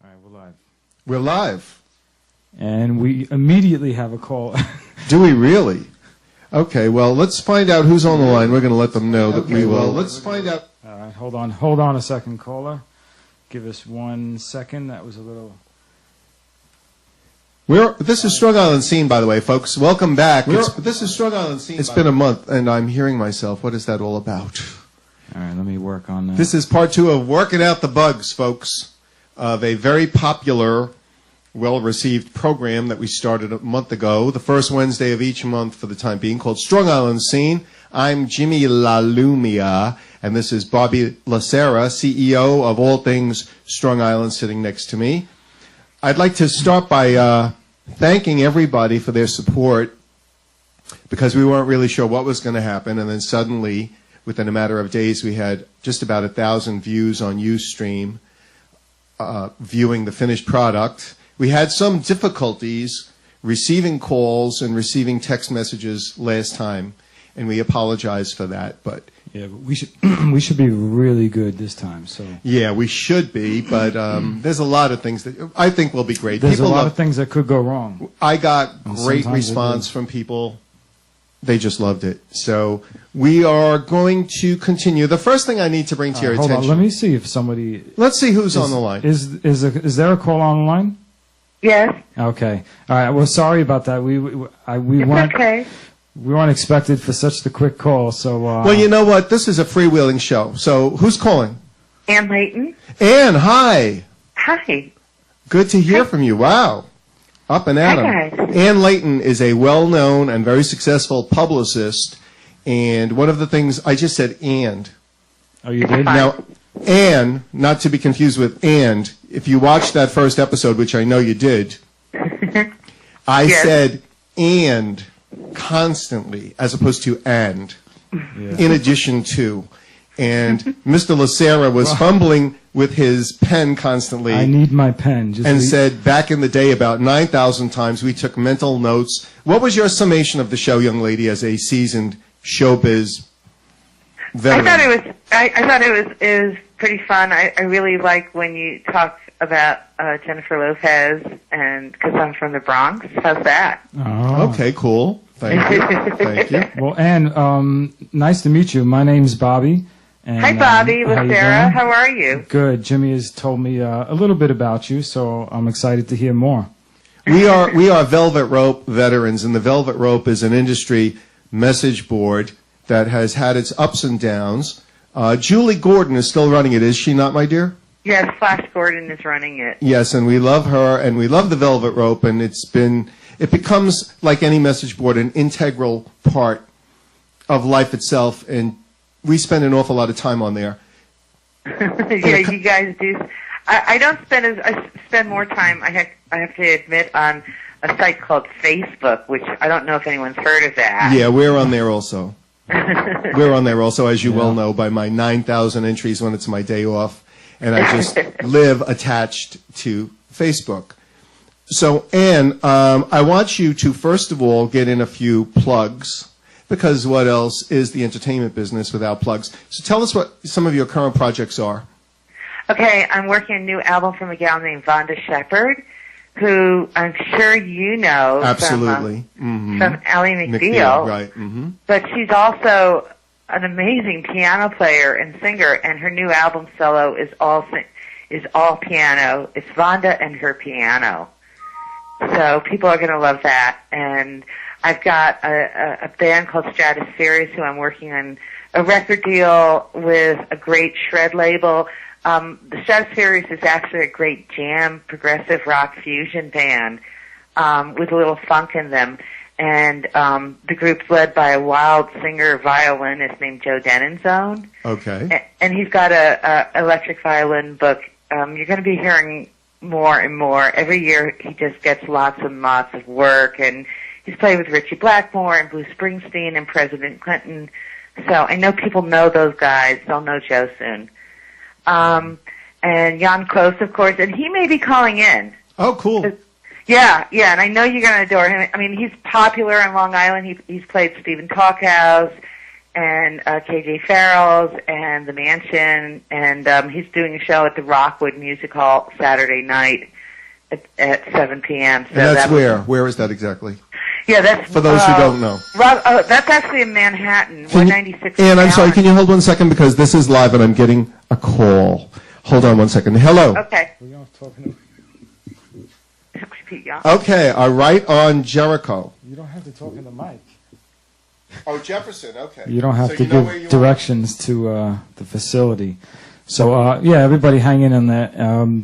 All right, we're live. We're live. And we immediately have a call. Do we really? Okay, well, let's find out who's on the line. We're going to let them know that we will. Well, let's find out. All right, hold on a second, caller. Give us 1 second. That was a little... This is Strong Island Scene, by the way, folks. Welcome back. This is Strong Island Scene. It's been a month, and I'm hearing myself. What is that all about? All right, let me work on that. This is part 2 of Working Out the Bugs, folks, of a very popular, well-received program that we started a month ago, the first Wednesday of each month for the time being, called Strong Island Scene. I'm Jimi Lalumia, and this is Bobby Serra, CEO of all things Strong Island, sitting next to me. I'd like to start by thanking everybody for their support, because we weren't really sure what was going to happen, and then suddenly, within a matter of days, we had just about 1,000 views on Ustream viewing the finished product. We had some difficulties receiving calls and receiving text messages last time, and we apologize for that. But yeah, but we should be really good this time. So yeah, we should be. But there's a lot of things that I think will be great. There's a lot of things that could go wrong. I got great response from people. They just loved it. So we are going to continue. The first thing I need to bring to your attention. Hold on, let me see if somebody. Let's see who's on the line. Is there a call on the line? Yes. Okay. All right. Well, sorry about that. We weren't okay. We weren't expected for such the quick call. So. Well, you know what? This is a freewheeling show. So who's calling? Anne Leighton. Anne, hi. Hi. Good to hear from you. Wow. Up and at 'em. Hi, guys. Anne Leighton is a well-known and very successful publicist, and one of the things I just said, and. Oh, you did? Now, Anne, not to be confused with and, if you watched that first episode, which I know you did, I Yes. said and constantly, as opposed to and, in addition to. And Mr. Serra was fumbling with his pen constantly. I need my pen. And said, back in the day, about 9,000 times, we took mental notes. What was your summation of the show, young lady, as a seasoned showbiz veteran? I thought it was pretty fun. I really like when you talk about Jennifer Lopez, and because I'm from the Bronx. How's that? Oh. Okay, cool. Thank you. Thank you. Well, Anne, nice to meet you. My name's Bobby. And, Hi, Bobby. With Serra. How are you? Good. Jimmy has told me a little bit about you, so I'm excited to hear more. We are Velvet Rope veterans, and the Velvet Rope is an industry message board that has had its ups and downs. Julie Gordon is still running it, is she not, my dear? Yes, Flash Gordon is running it. Yes, and we love her, and we love the Velvet Rope, and it becomes, like any message board, an integral part of life itself, and we spend an awful lot of time on there. Yeah, you guys do. I spend more time, I have to admit, on a site called Facebook, which I don't know if anyone's heard of that. Yeah, we're on there also. We're on there also, as you well know, by my 9,000 entries when it's my day off, and I just live attached to Facebook. So, Anne, I want you to, first of all, get in a few plugs, because what else is the entertainment business without plugs? So tell us what some of your current projects are. Okay, I'm working on a new album from a gal named Vonda Shepard, who I'm sure you know Absolutely. from Ally McBeal. Right. Mm-hmm. But she's also an amazing piano player and singer, and her new album solo is all piano. It's Vonda and her piano. So people are going to love that. And I've got a band called Smithereens who I'm working on a record deal with a great shred label. The Smithereens is actually a great jam, progressive rock fusion band with a little funk in them. And the group's led by a wild singer violinist named Joe Denenzone. Okay. And he's got a electric violin book. You're going to be hearing more and more. Every year he just gets lots and lots of work, and he's played with Richie Blackmore and Bruce Springsteen and President Clinton. So I know people know those guys. They'll know Joe soon. And Jan Close, of course, and he may be calling in. Oh, cool. Yeah, and I know you're going to adore him. I mean, he's popular on Long Island. He's played Stephen Talkhouse. and KJ Farrell's and The Mansion, and he's doing a show at the Rockwood Music Hall Saturday night at 7 p.m. So And that's where? Where is that exactly? Yeah, that's for those who don't know. That's actually in Manhattan, 196. And I'm sorry, can you hold 1 second because this is live and I'm getting a call. Hold on 1 second. Hello. Okay. Okay, right on Jericho. You don't have to talk in the mic. Oh, Jefferson. Okay. You don't have So to you know where you give directions to the facility. So, yeah, everybody hang in on that.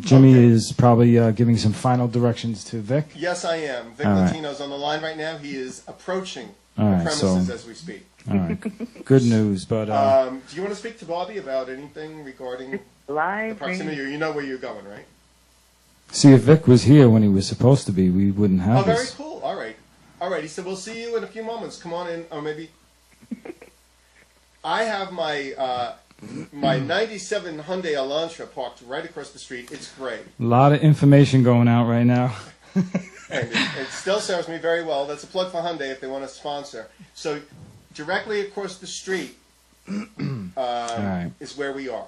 Jimmy is probably giving some final directions to Vic. Yes, I am. Vic All right. Latino's on the line right now. He is approaching All the right, premises so- as we speak. All right. Good news, but... Do you want to speak to Bobby about anything regarding the Live. proximity? Or you know where you're going, right? see, if Vic was here when he was supposed to be, we wouldn't have Oh, very this. cool. All right. All right. He said, we'll see you in a few moments. Come on in. Or maybe... I have my 97 Hyundai Elantra parked right across the street. It's great. A lot of information going out right now. And it still serves me very well. That's a plug for Hyundai if they want to sponsor. So directly across the street right. is where we are.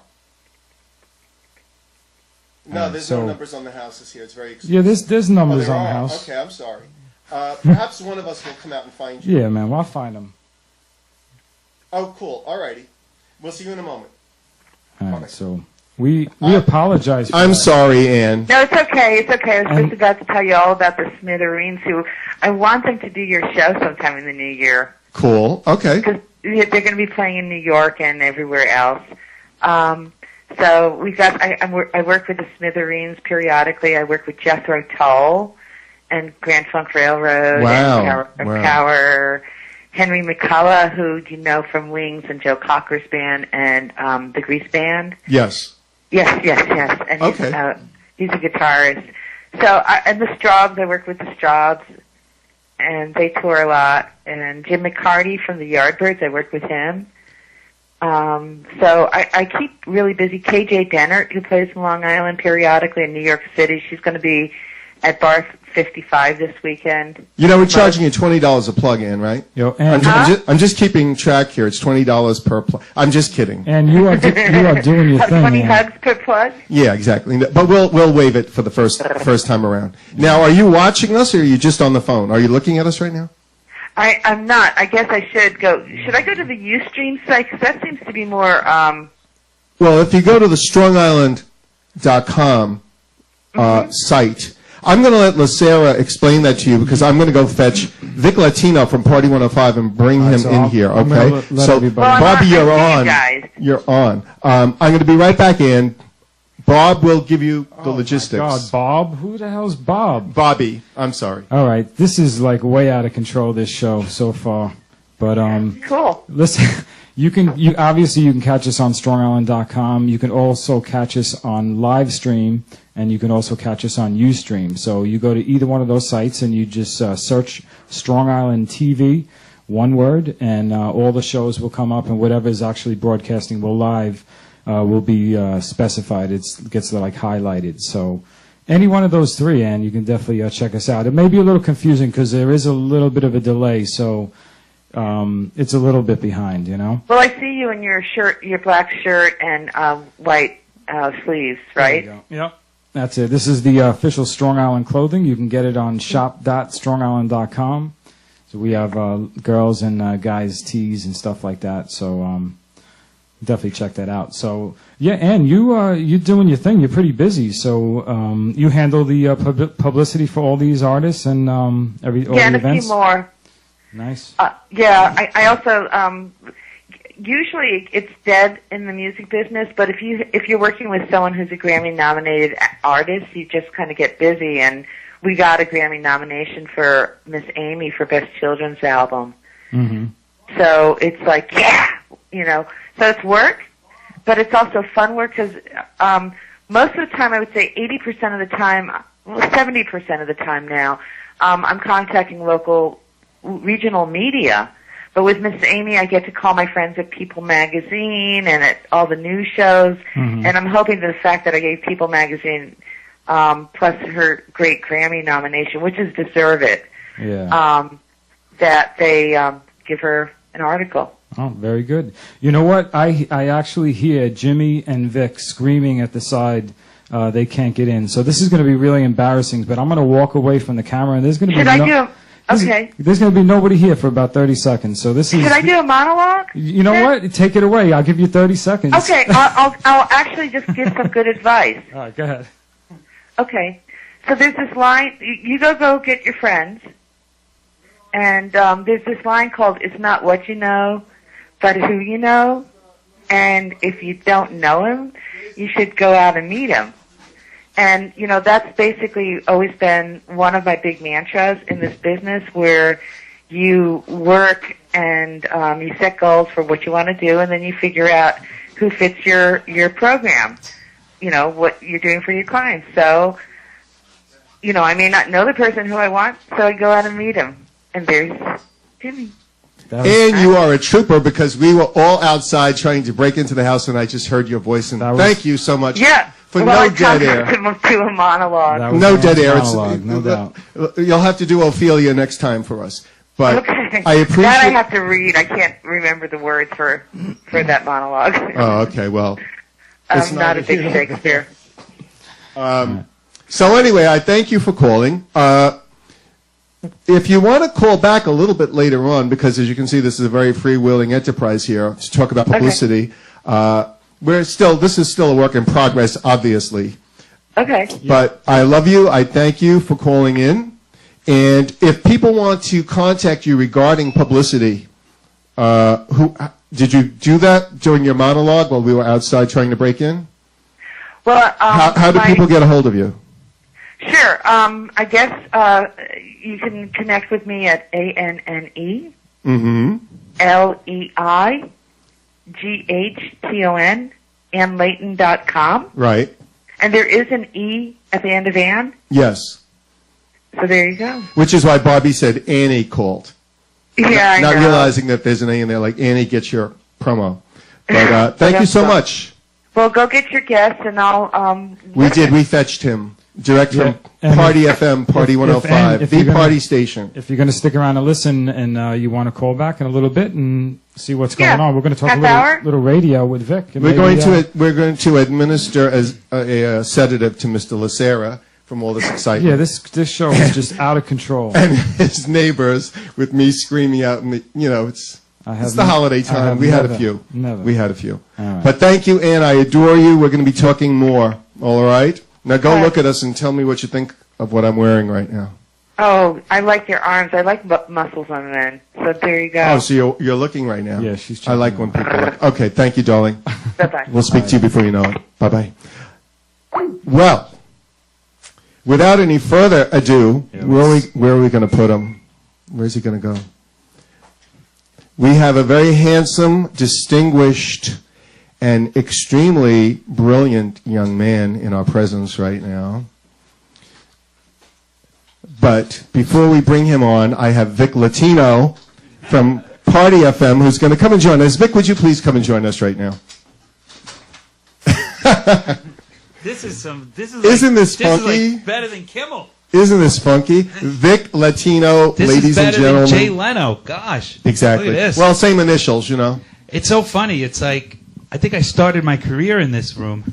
No, right, there's so- no numbers on the houses here. It's very expensive. Yeah, there's numbers there on the are? house. Okay, I'm sorry. Perhaps one of us will come out and find you. Yeah, man, well, I'll find them. Oh, cool. All righty. We'll see you in a moment. All Okay. right, so we apologize for I'm that. sorry, Ann. No, it's okay. It's okay. I was And- just about to tell you all about the Smithereens, who I want them to do your show sometime in the new year. Cool. Okay. Because they're going to be playing in New York and everywhere else. So we got. I work with the Smithereens periodically. I work with Jethro Tull and Grand Funk Railroad Wow. and Wow. Power. Henry McCullough, who you know from Wings and Joe Cocker's band and the Grease Band. Yes. Yes. And Okay. he's a guitarist. So and the Straubs. I work with the Straubs, and they tour a lot. And Jim McCarty from the Yardbirds. I work with him. So I keep really busy. KJ Dennert, who plays in Long Island periodically in New York City, she's going to be at Bar 55 this weekend. You know, we're charging you $20 a plug in, right? Yo, and, I'm just keeping track here. It's $20 per plug. I'm just kidding. and you are doing your thing. 20 man. hugs per plug. Yeah, exactly. But we'll waive it for the first time around. Now, are you watching us or are you just on the phone? Are you looking at us right now? I'm not. I guess I should go. Should I go to the Ustream site? Because that seems to be more. Well, if you go to the StrongIsland.com site, I'm going to let Serra explain that to you because I'm going to go fetch Vic Latino from Party 105 and bring him so in I'm here, gonna okay? let So, everybody- Well, Bobby, I'm you're not- I see on. you guys. You're on. I'm going to be right back in. Bob will give you the logistics. God, Bob? Who the hell's Bob? Bobby, I'm sorry. All right, this is like way out of control, this show so far. But Cool. listen, you obviously you can catch us on StrongIsland.com. You can also catch us on live stream, and you can also catch us on Ustream. So you go to either one of those sites and you just search Strong Island TV, one word, and all the shows will come up, and whatever is actually broadcasting live will be specified. It gets like highlighted. So any one of those three, and you can definitely check us out. It may be a little confusing because there is a little bit of a delay, so it's a little bit behind, you know. Well, I see you in your shirt, your black shirt and white sleeves, right? There you go. Yep. That's it. This is the official Strong Island clothing. You can get it on shop.strongisland.com. So we have girls and guys tees and stuff like that. So definitely check that out. So yeah, and you're doing your thing. You're pretty busy. So you handle the publicity for all these artists and all Yeah, the and a events. few more. Nice. Yeah, I also usually it's dead in the music business, but if you're working with someone who's a Grammy-nominated artist, you just kind of get busy. And we got a Grammy nomination for Miss Amy for Best Children's Album. Mm-hmm. So it's like, yeah, you know. So it's work, but it's also fun work because most of the time, I would say 80% of the time, well, 70% of the time now, I'm contacting local, regional media. But with Miss Amy, I get to call my friends at People Magazine and at all the news shows. Mm-hmm. And I'm hoping that the fact that I gave People Magazine plus her great Grammy nomination, which is deserve it, Yeah. that they give her an article. Oh, very good. You know what? I actually hear Jimmy and Vic screaming at the side. They can't get in. So this is going to be really embarrassing, but I'm going to walk away from the camera, and there's going to be there's going to be nobody here for about 30 seconds. So this is. Should I do a monologue? You know what? Take it away. I'll give you 30 seconds. Okay, I'll actually just give some good advice. All right, go ahead. Okay, so there's this line. You go get your friends, and there's this line called "It's not what you know, but who you know." And if you don't know him, you should go out and meet him. And, you know, that's basically always been one of my big mantras in this business, where you work and you set goals for what you want to do, and then you figure out who fits your program, you know, what you're doing for your clients. So, you know, I may not know the person who I want, so I go out and meet him. And there's Jimmy. And you are a trooper, because we were all outside trying to break into the house, and I just heard your voice. And thank you so much for no dead air. To a monologue. No dead air. Monologue, no doubt. You'll have to do Ophelia next time for us. But okay. I appreciate that. I have to read. I can't remember the words for that monologue. Oh, okay. Well, I'm not a big Shakespeare. So anyway, I thank you for calling. If you want to call back a little bit later on, because as you can see, this is a very freewheeling enterprise here to talk about publicity. This is still a work in progress, obviously. Okay. But I love you. I thank you for calling in. And if people want to contact you regarding publicity, did you do that during your monologue while we were outside trying to break in? Well, how do people get a hold of you? Sure. I guess you can connect with me at ANNE LEIGHTON AnneLeighton.com. Right. And there is an E at the end of Anne. Yes. So there you go. Which is why Bobby said Annie called. Yeah, I know. Not realizing that there's an A in there, like Annie gets your promo. But thank you so much. Well, go get your guest, and I'll. We did. We fetched him direct from Party FM, Party 105, the party station. If you're going to stick around and listen, and you want to call back in a little bit and see what's going on, we're going to talk a little radio with Vic. We're going to administer as a sedative to Mr. Serra from all this excitement. Yeah, this show is just out of control. And his neighbors with me screaming out, and it's the holiday time. We had a few. We had a few. Right. But thank you, Anne. I adore you. We're going to be talking more. All right? Now go look at us and tell me what you think of what I'm wearing right now. Oh, I like your arms. I like muscles on men. So there you go. Oh, so you're looking right now. Yeah, she's I like when people look. Okay, thank you, darling. Bye-bye. We'll speak to you before you know it. Bye-bye. Well, without any further ado, where are we going to put him? Where's he going to go? We have a very handsome, distinguished, and extremely brilliant young man in our presence right now. But before we bring him on, I have Vic Latino from Party FM who's going to come and join us. Vic, would you please come and join us right now? Isn't this funky? Like better than Kimmel. Isn't this funky? Vic Latino, ladies and gentlemen. This is better than Jay Leno. Gosh. Exactly. Look at this. Well, same initials, It's so funny. It's like, I think I started my career in this room.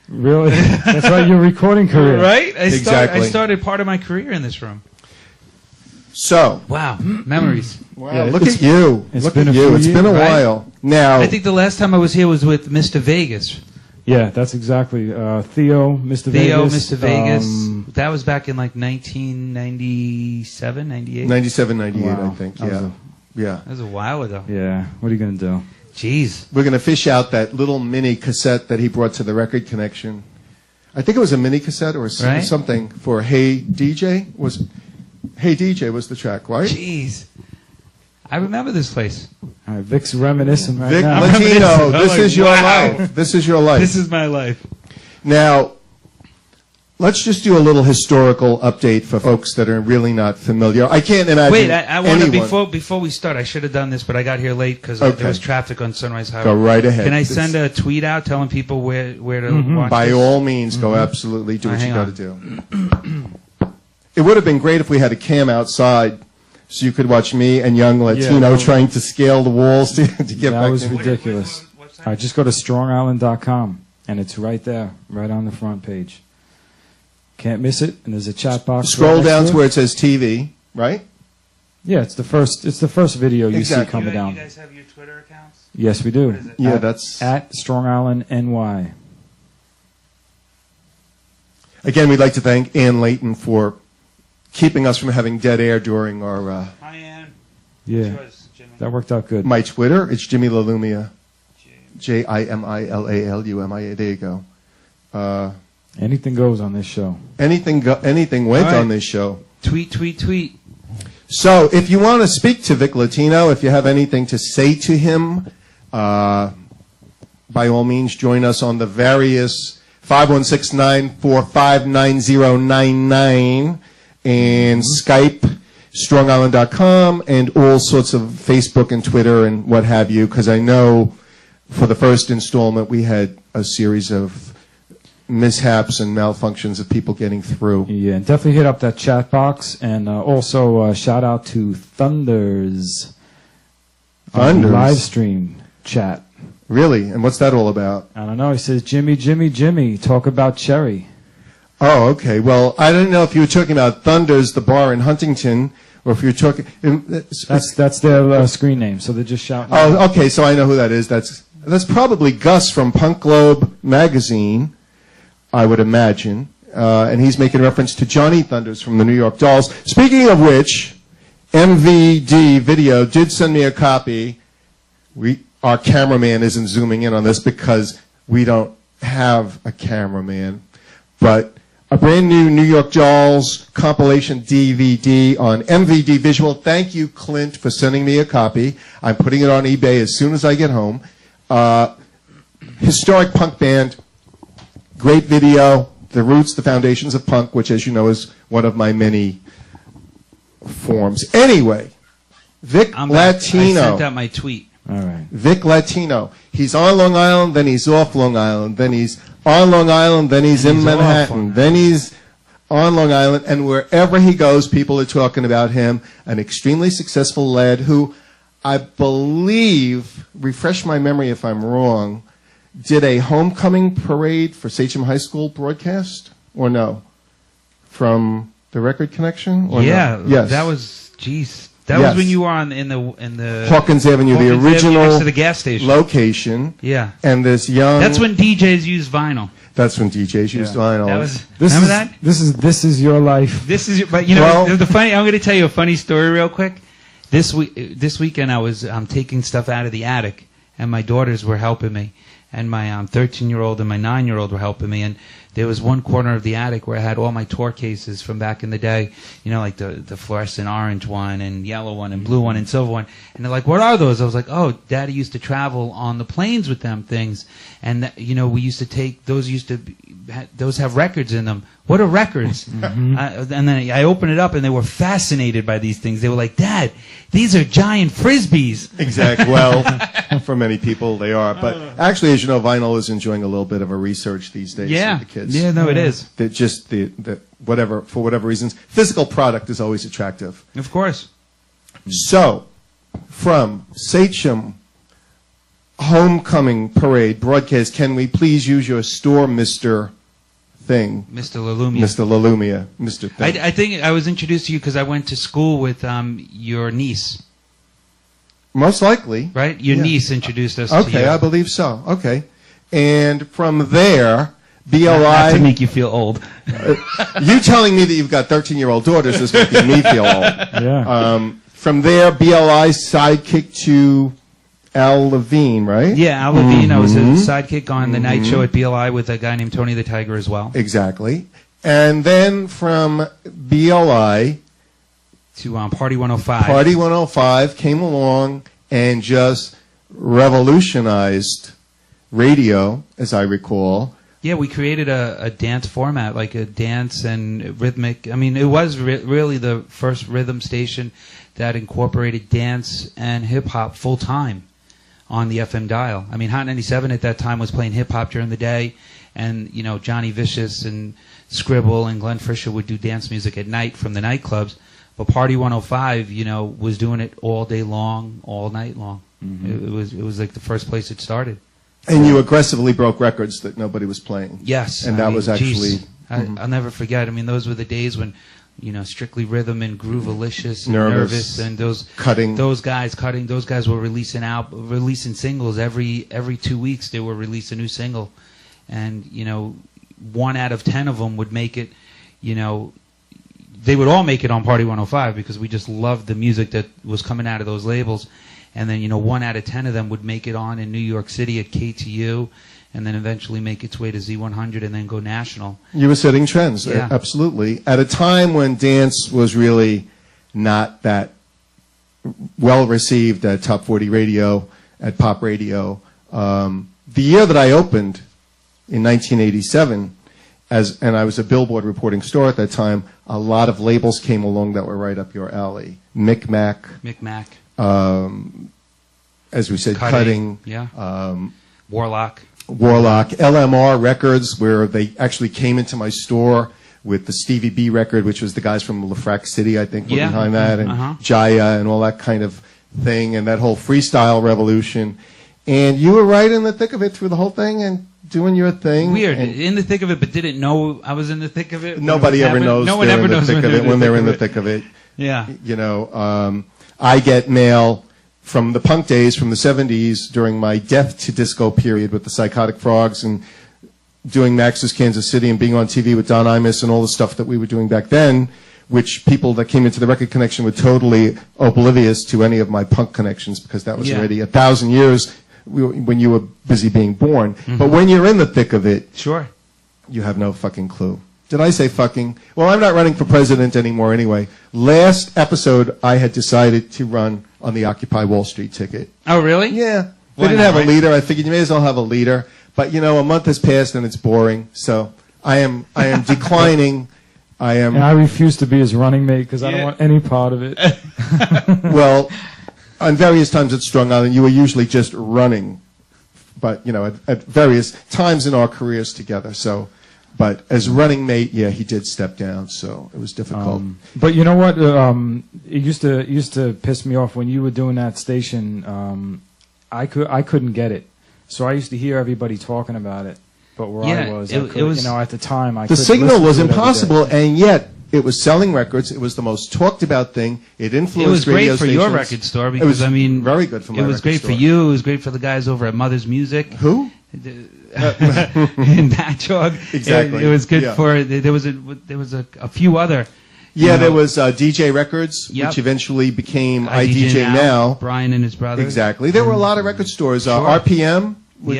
Really? That's right, your recording career. Right? I Exactly. started part of my career in this room. So. Wow. Memories. Wow, yeah, look at you. It's been a while. Now. I think the last time I was here was with Mr. Vegas. Yeah, that's exactly. Theo, Mr. Mr. Vegas. That was back in like 1997, 98? 97, 98, wow. I think. Yeah. That was a while ago. Yeah. What are you going to do? Jeez. We're going to fish out that little mini cassette that he brought to the Record Connection. I think it was a mini cassette or something for Hey DJ. Hey DJ was the track, right? Jeez. I remember this place. All right, Vic's reminiscing right Vic now. Latino, this is your life. This is your life. This is my life. Now, let's just do a little historical update for folks that are really not familiar. I can't imagine. Wait, I want to before we start. I should have done this, but I got here late because there was traffic on Sunrise Highway. Go right ahead. Can I send a tweet out telling people where to watch? By all means, go absolutely do what you got to do. It would have been great if we had a cam outside so you could watch me and young Latino trying to scale the walls to get back. That was ridiculous. All right, just go to strongisland.com, and it's right there, right on the front page. Can't miss it, and there's a chat box. Scroll down to where it says TV, right? Yeah, it's the first video you see coming down. You guys have your Twitter accounts? Yes, we do. What is it? Yeah, that's at Strong Island NY. Again, we'd like to thank Anne Leighton for keeping us from having dead air during our. Hi, Anne. Yeah, that worked out good. My Twitter, it's Jimi Lalumia. JIMILALUMIA. There you go. Anything goes on this show. Anything went on this show. Tweet. So, if you want to speak to Vic Latino, if you have anything to say to him, by all means, join us on the various 516-945-9099 and Skype, strongisland.com, and all sorts of Facebook and Twitter and what have you, because I know for the first installment we had a series of mishaps and malfunctions of people getting through. Yeah, and definitely hit up that chat box, and also shout out to Thunders. Live stream chat. Really? And what's that all about? I don't know. He says, Jimmy, talk about Cherry. Oh, okay. Well, I didn't know if you were talking about Thunders, the bar in Huntington, or if you're talking... That's their screen name, so they're just shouting. Oh, okay, so I know who that is. That's probably Gus from Punk Globe magazine, I would imagine. And he's making reference to Johnny Thunders from the New York Dolls. Speaking of which, MVD Video did send me a copy. Our cameraman isn't zooming in on this because we don't have a cameraman. But a brand new New York Dolls compilation DVD on MVD Visual. Thank you, Clint, for sending me a copy. I'm putting it on eBay as soon as I get home. Historic punk band. Great video. The roots, the foundations of punk, which, as you know, is one of my many forms. Anyway, Vic Latino. I sent out my tweet. All right. Vic Latino. He's on Long Island, then he's off Long Island, then he's on Long Island, then he's in Manhattan, then he's on Long Island, and wherever he goes, people are talking about him. An extremely successful lad who I believe, refresh my memory if I'm wrong, did a homecoming parade for Sachem High School broadcast, or no? From the Record Connection? Or yeah, no? Yes. That was, geez. That was when you were in the Hawkins Avenue, the original next to the gas station location. Yeah. And this young. That's when DJs used vinyl. That's when DJs used vinyl. Remember that? This is your life. But you know, the funny. I'm going to tell you a funny story real quick. This weekend I'm taking stuff out of the attic, and my daughters were helping me, and my 13-year-old and my 9-year-old were helping me, and there was one corner of the attic where I had all my tour cases from back in the day, you know, like the fluorescent orange one and yellow one and blue one and silver one. And they're like, what are those? I was like, oh, Daddy used to travel on the planes with them things. And, you know, we used to take, those have records in them. What are records? Mm-hmm. And then I opened it up and they were fascinated by these things. They were like, Dad, these are giant Frisbees. Exactly. Well, for many people they are. But actually, as you know, vinyl is enjoying a little bit of a research these days with the kids. Yeah, no, it is. Whatever, for whatever reasons, physical product is always attractive. Of course. So, from Sachem Homecoming Parade broadcast, can we please use your store, Mr. Thing? Mr. Lalumia. Mr. Lalumia. Mr. Thing. I think I was introduced to you because I went to school with your niece. Most likely. Right? Your niece introduced us to you. Okay, I believe so. Okay. And from there, BLI... Not to make you feel old. You telling me that you've got 13-year-old daughters is making me feel old. Yeah. From there, BLI sidekick to Al Levine, right? Yeah, Al Levine. I was a sidekick on the night show at BLI with a guy named Tony the Tiger as well. Exactly. And then from BLI... to Party 105. Party 105 came along and just revolutionized radio, as I recall. Yeah, we created a dance format, like a dance and rhythmic. I mean, it was really the first rhythm station that incorporated dance and hip-hop full-time on the FM dial. I mean, Hot 97 at that time was playing hip-hop during the day, and Johnny Vicious and Scribble and Glenn Fisher would do dance music at night from the nightclubs. But Party 105, was doing it all day long, all night long. Mm-hmm. It was like the first place it started. And you aggressively broke records that nobody was playing. Yes. And that was actually... I'll never forget. I mean, those were the days when, Strictly Rhythm and Groovalicious and Nervous and those guys were releasing singles every 2 weeks. They would release a new single, and 1 out of 10 of them would make it. They would all make it on Party 105 because we just loved the music that was coming out of those labels, and then 1 out of 10 of them would make it on in New York City at KTU. And then eventually make its way to Z100 and then go national. You were setting trends, yeah. Absolutely. At a time when dance was really not that well received at Top 40 Radio, at pop radio. The year that I opened in 1987, and I was a Billboard reporting store at that time, a lot of labels came along that were right up your alley. Micmac. As we said, Cutting. Yeah. Warlock, LMR Records, where they actually came into my store with the Stevie B record, which was the guys from LaFrac City, I think, were behind that, and Jaya and all that kind of thing, and that whole freestyle revolution. And you were right in the thick of it through the whole thing and doing your thing. Weird. In the thick of it, but didn't know I was in the thick of it. Nobody ever knows they're in the thick of it when they're in the thick of it. Yeah. I get mail from the punk days, from the 70s, during my Death to Disco period with the Psychotic Frogs and doing Max's Kansas City and being on TV with Don Imus and all the stuff that we were doing back then, which people that came into the record connection were totally oblivious to any of my punk connections because that was already 1,000 years when you were busy being born. Mm-hmm. But when you're in the thick of it, sure, you have no fucking clue. Did I say fucking? Well, I'm not running for president anymore anyway. Last episode, I had decided to run on the Occupy Wall Street ticket. Oh, really? Yeah. They didn't have a leader. I figured you may as well have a leader. But, a month has passed and it's boring. So I am declining. And I refuse to be his running mate because I don't want any part of it. Well, on various times at Strong Island, you were usually just running. But, at various times in our careers together. So... But as running mate, he did step down, so it was difficult. But you know what? It used to piss me off when you were doing that station. I couldn't get it, so I used to hear everybody talking about it. But where I was, it was at the time, the signal was impossible, and yet it was selling records. It was the most talked about thing. It influenced radio stations. It was great for your record store because very good for my record store. It was great for you. It was great for the guys over at Mother's Music. Who? In Patchogue. Exactly. It was good for. There was a few other. Yeah, there was DJ Records, which eventually became iDJ Now. Brian and his brother. Exactly. There were a lot of record stores. Sure. RPM with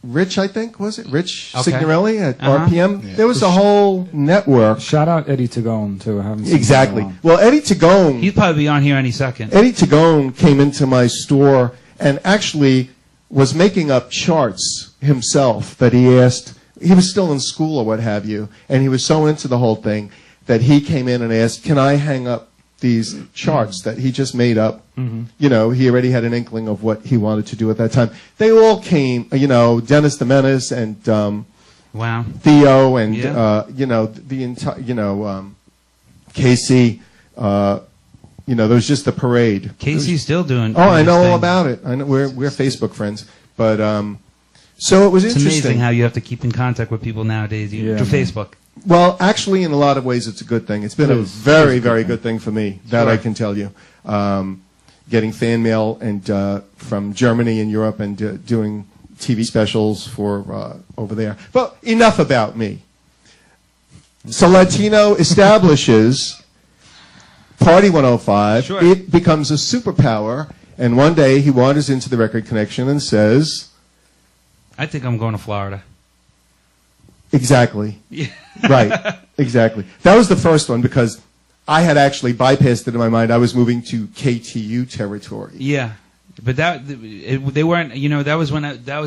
Rich, I think, was it? Rich Signorelli at RPM. Yeah. There was a whole network. Shout out Eddie Tagone, too. I haven't seen exactly. Well, Eddie Tagone. He'd probably be on here any second. Eddie Tagone came into my store and actually was making up charts himself that he asked. He was still in school or what have you, and he was so into the whole thing that he came in and asked, can I hang up these charts that he just made up? Mm-hmm. He already had an inkling of what he wanted to do at that time. They all came, Dennis the Menace and Theo and, the entire, Casey, there was just the parade. Casey's still doing. Oh, I know all about it. I know we're Facebook friends, but so it was interesting. It's amazing how you have to keep in contact with people nowadays through Facebook. Well, actually, in a lot of ways, it's a good thing. It's been a very, very good thing for me. That I can tell you. Getting fan mail and from Germany and Europe and doing TV specials for over there. But enough about me. So Latino establishes Party 105, sure. It becomes a superpower, and one day he wanders into the record connection and says... I think I'm going to Florida. Exactly. Yeah. Right, exactly. That was the first one because I had actually bypassed it in my mind. I was moving to KTU territory. Yeah, but they weren't, that was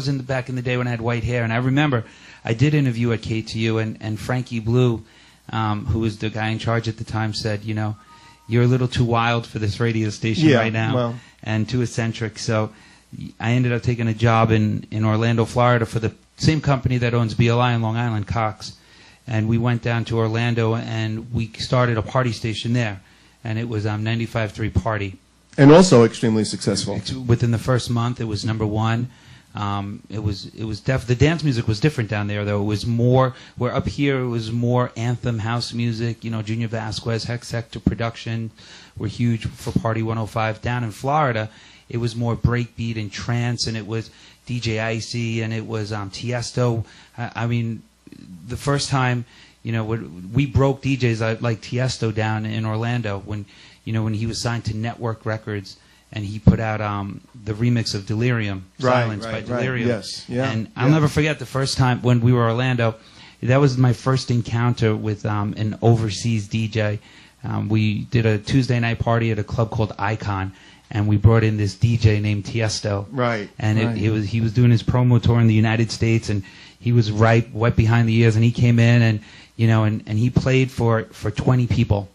back in the day when I had white hair, and I remember I did interview at KTU, and Frankie Blue, who was the guy in charge at the time, said, you're a little too wild for this radio station right now, and too eccentric. So, I ended up taking a job in Orlando, Florida for the same company that owns BLI in Long Island, Cox. And we went down to Orlando and we started a party station there. And it was 95.3 Party. And also extremely successful. Within the first month, it was number one. The dance music was different down there, though. It was more, where up here it was more anthem house music. You know, Junior Vasquez, Hex Sector Production were huge for Party 105. Down in Florida, it was more breakbeat and trance, and it was DJ Icy, and it was Tiesto. I mean, the first time, you know, we broke DJs like Tiesto down in Orlando when he was signed to Network Records. And he put out the remix of Delirium, Silence by Delirium. Yes, yeah. And I'll never forget the first time when we were in Orlando. That was my first encounter with an overseas DJ. We did a Tuesday night party at a club called Icon, and we brought in this DJ named Tiesto. Right. And he was doing his promo tour in the United States, and he was wet behind the ears, and he came in and he played for 20 people.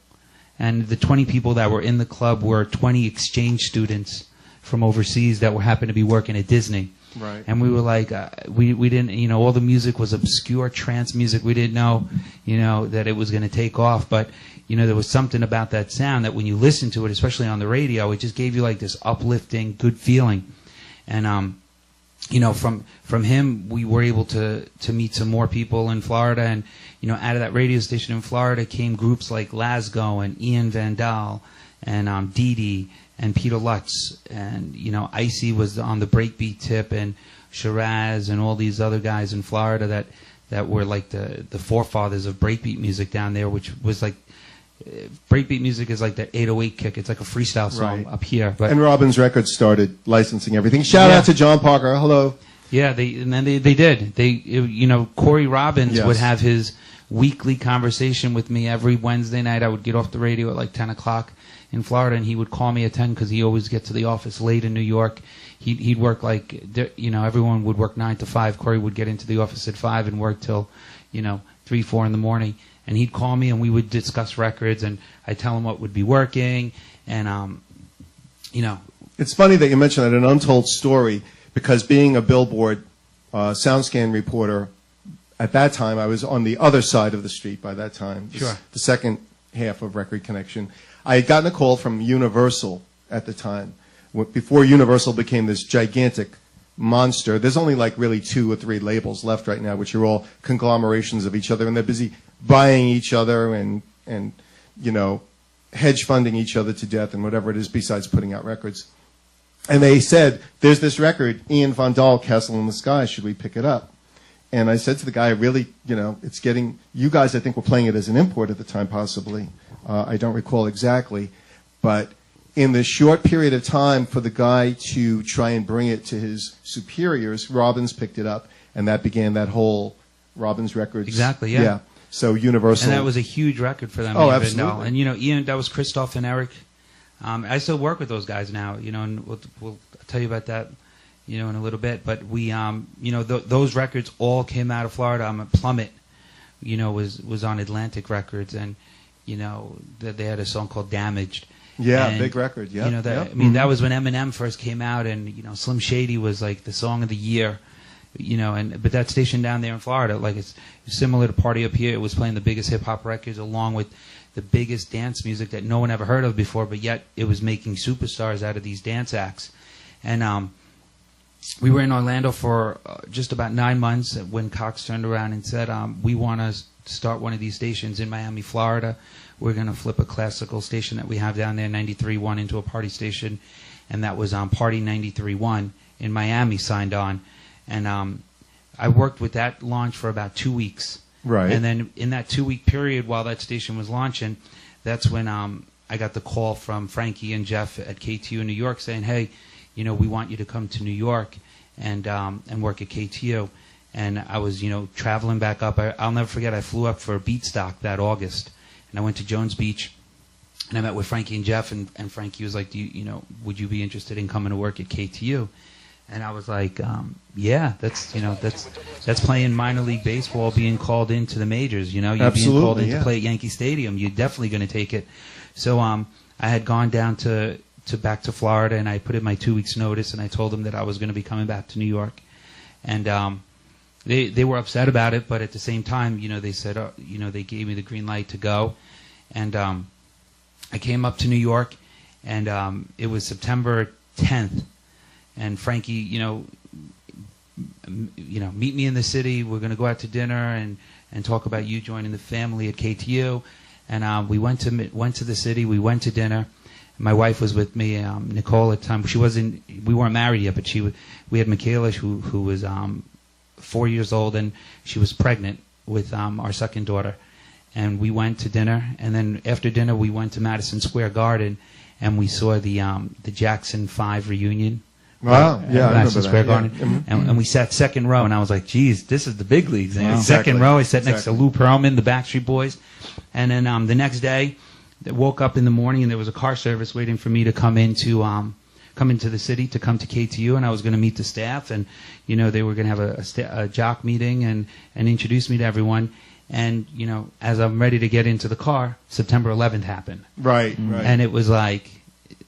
And the 20 people that were in the club were 20 exchange students from overseas that happened to be working at Disney. Right. And we were like, we didn't, all the music was obscure trance music. We didn't know, that it was going to take off. But, there was something about that sound that when you listen to it, especially on the radio, it just gave you like this uplifting, good feeling. And, from him, we were able to meet some more people in Florida. And, out of that radio station in Florida came groups like Lasgo and Ian Vandal and Dee Dee and Peter Lutz. And, Icy was on the breakbeat tip, and Shiraz and all these other guys in Florida that were like the forefathers of breakbeat music down there, which was like, breakbeat music is like that 808 kick. It's like a freestyle song up here. But and Robbins Records started licensing everything. Shout out to John Parker. Hello. Yeah, they did. Corey Robbins would have his weekly conversation with me every Wednesday night. I would get off the radio at like 10 o'clock in Florida, and he would call me at 10 because he always get to the office late in New York. He'd work like, everyone would work 9 to 5. Corey would get into the office at 5 and work till, 3, 4 in the morning. And he'd call me and we would discuss records, and I'd tell him what would be working. And, It's funny that you mentioned that, an untold story, because being a Billboard SoundScan reporter, at that time, I was on the other side of the street by that time. Sure. The second half of Record Connection. I had gotten a call from Universal at the time. Before Universal became this gigantic monster, there's only like really 2 or 3 labels left right now, which are all conglomerations of each other, and they're busy buying each other and hedge funding each other to death and whatever it is besides putting out records. And they said, there's this record, Ian Van Dahl, Castle in the Sky, should we pick it up? And I said to the guy, really, it's getting, you guys I think were playing it as an import at the time possibly. I don't recall exactly. But in the short period of time for the guy to try and bring it to his superiors, Robbins picked it up, and that began that whole Robbins Records. Exactly, yeah. So Universal. And that was a huge record for them. Oh, absolutely. And, Ian, that was Christoph and Eric. I still work with those guys now, and we'll tell you about that, in a little bit. But we, those records all came out of Florida. Plummet, was on Atlantic Records, and, they had a song called Damaged. Yeah, and, big record, yeah. That was when Eminem first came out, and, Slim Shady was like the song of the year. But that station down there in Florida, like it's similar to Party Up Here, it was playing the biggest hip hop records along with the biggest dance music that no one ever heard of before, but yet it was making superstars out of these dance acts. And we were in Orlando for just about 9 months when Cox turned around and said, we want to start one of these stations in Miami, Florida. We're going to flip a classical station that we have down there, 93.1, into a party station. And that was Party 93.1 in Miami signed on. And I worked with that launch for about 2 weeks. Right. And then in that 2-week period while that station was launching, that's when I got the call from Frankie and Jeff at KTU in New York saying, hey, we want you to come to New York and work at KTU. And I was, traveling back up. I'll never forget, I flew up for Beatstock that August. And I went to Jones Beach. And I met with Frankie and Jeff. And Frankie was like, would you be interested in coming to work at KTU? And I was like, yeah, that's playing minor league baseball, being called into the majors. You're being called in to play at Yankee Stadium. You're definitely going to take it. So I had gone down to back to Florida, and I put in my 2 weeks notice, and I told them that I was going to be coming back to New York, and they were upset about it, but at the same time, they said, they gave me the green light to go, and I came up to New York, and it was September 10th, and Frankie, meet me in the city. We're going to go out to dinner and talk about you joining the family at KTU. And we went to the city. We went to dinner. My wife was with me, Nicole at the time. We weren't married yet, but we had Michaela, who was 4 years old, and she was pregnant with our second daughter. And we went to dinner, and then after dinner we went to Madison Square Garden, and we saw the Jackson 5 reunion. Wow, yeah, I Madison remember Square that. Garden. Yeah. Mm-hmm. And we sat second row, and I was like, geez, this is the big leagues. And Wow. second row, I sat next to Exactly. Lou Pearlman, the Backstreet Boys. And then the next day, I woke up in the morning, and there was a car service waiting for me to come into the city to come to KTU, and I was going to meet the staff, and they were going to have a jock meeting and introduce me to everyone. And as I'm ready to get into the car, September 11th happened. Right, right. And it was like,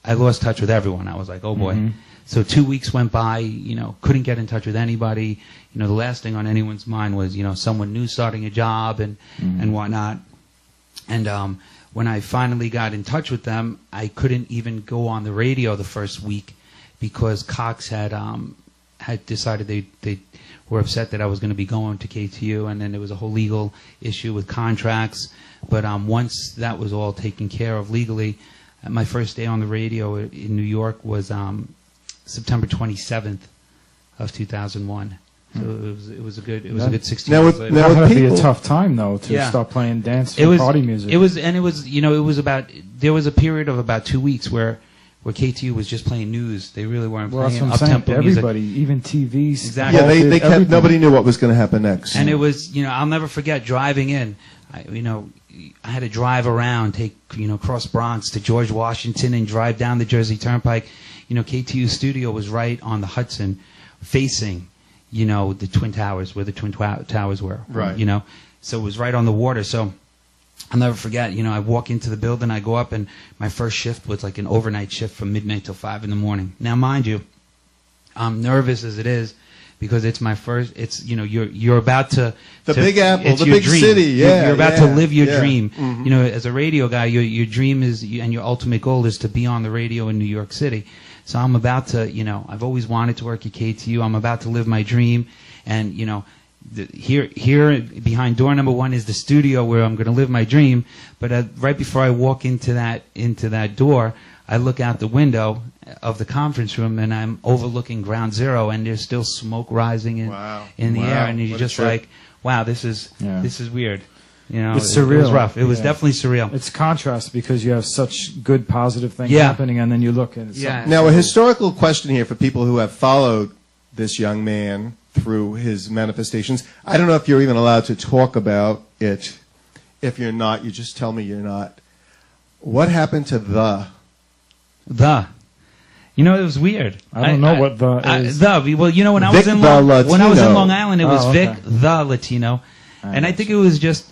I lost touch with everyone. I was like, oh boy. Mhm. So 2 weeks went by, couldn't get in touch with anybody. The last thing on anyone's mind was, someone new starting a job and whatnot. And when I finally got in touch with them, I couldn't even go on the radio the first week because Cox had decided they were upset that I was going to be going to KTU, and then there was a whole legal issue with contracts. But once that was all taken care of legally, my first day on the radio in New York was September 27th of 2001. So it was a good 16 Now years with- later. now That had to be a people- tough time, though, to Yeah. start playing dance It or was party music. It was about, there was a period of about 2 weeks where KTU was just playing news. They really weren't Well, that's playing what I'm saying. up-tempo music. Everybody, even TVs. Exactly. Yeah, they kept. everything. Nobody knew what was going to happen next. And it was, I'll never forget driving in. I had to drive around, take, cross Bronx to George Washington and drive down the Jersey Turnpike. KTU studio was right on the Hudson, facing, the Twin Towers, where the Twin Towers were. Right. So it was right on the water. So I'll never forget, I walk into the building, I go up, and my first shift was like an overnight shift from midnight till 5 in the morning. Now, mind you, I'm nervous as it is, because it's my first. It's you're about to The Big Apple, it's the your big dream. city, yeah, you're about yeah, to live your yeah. dream. Mhm. As a radio guy, your dream is, and your ultimate goal is to be on the radio in New York City. So I'm about to, I've always wanted to work at KTU. I'm about to live my dream, and here behind door number 1 is the studio where I'm going to live my dream. But right before I walk into that door, I look out the window of the conference room, and I'm overlooking Ground Zero, and there's still smoke rising in the air, and you're What a just trip. like, wow, this is weird. It's It was surreal. rough. It was Yeah. definitely surreal. It's contrast because you have such good positive things Yeah. happening, and then you look and it's Yeah. Now, a historical question here for people who have followed this young man through his manifestations. I don't know if you're even allowed to talk about it. If you're not, you just tell me you're not. What happened to the? It was weird. I don't know what the is. Well, when I Vic was in the when I was in Latino. Long Island, it was Oh, Vic okay. the Latino, I and I got think it was just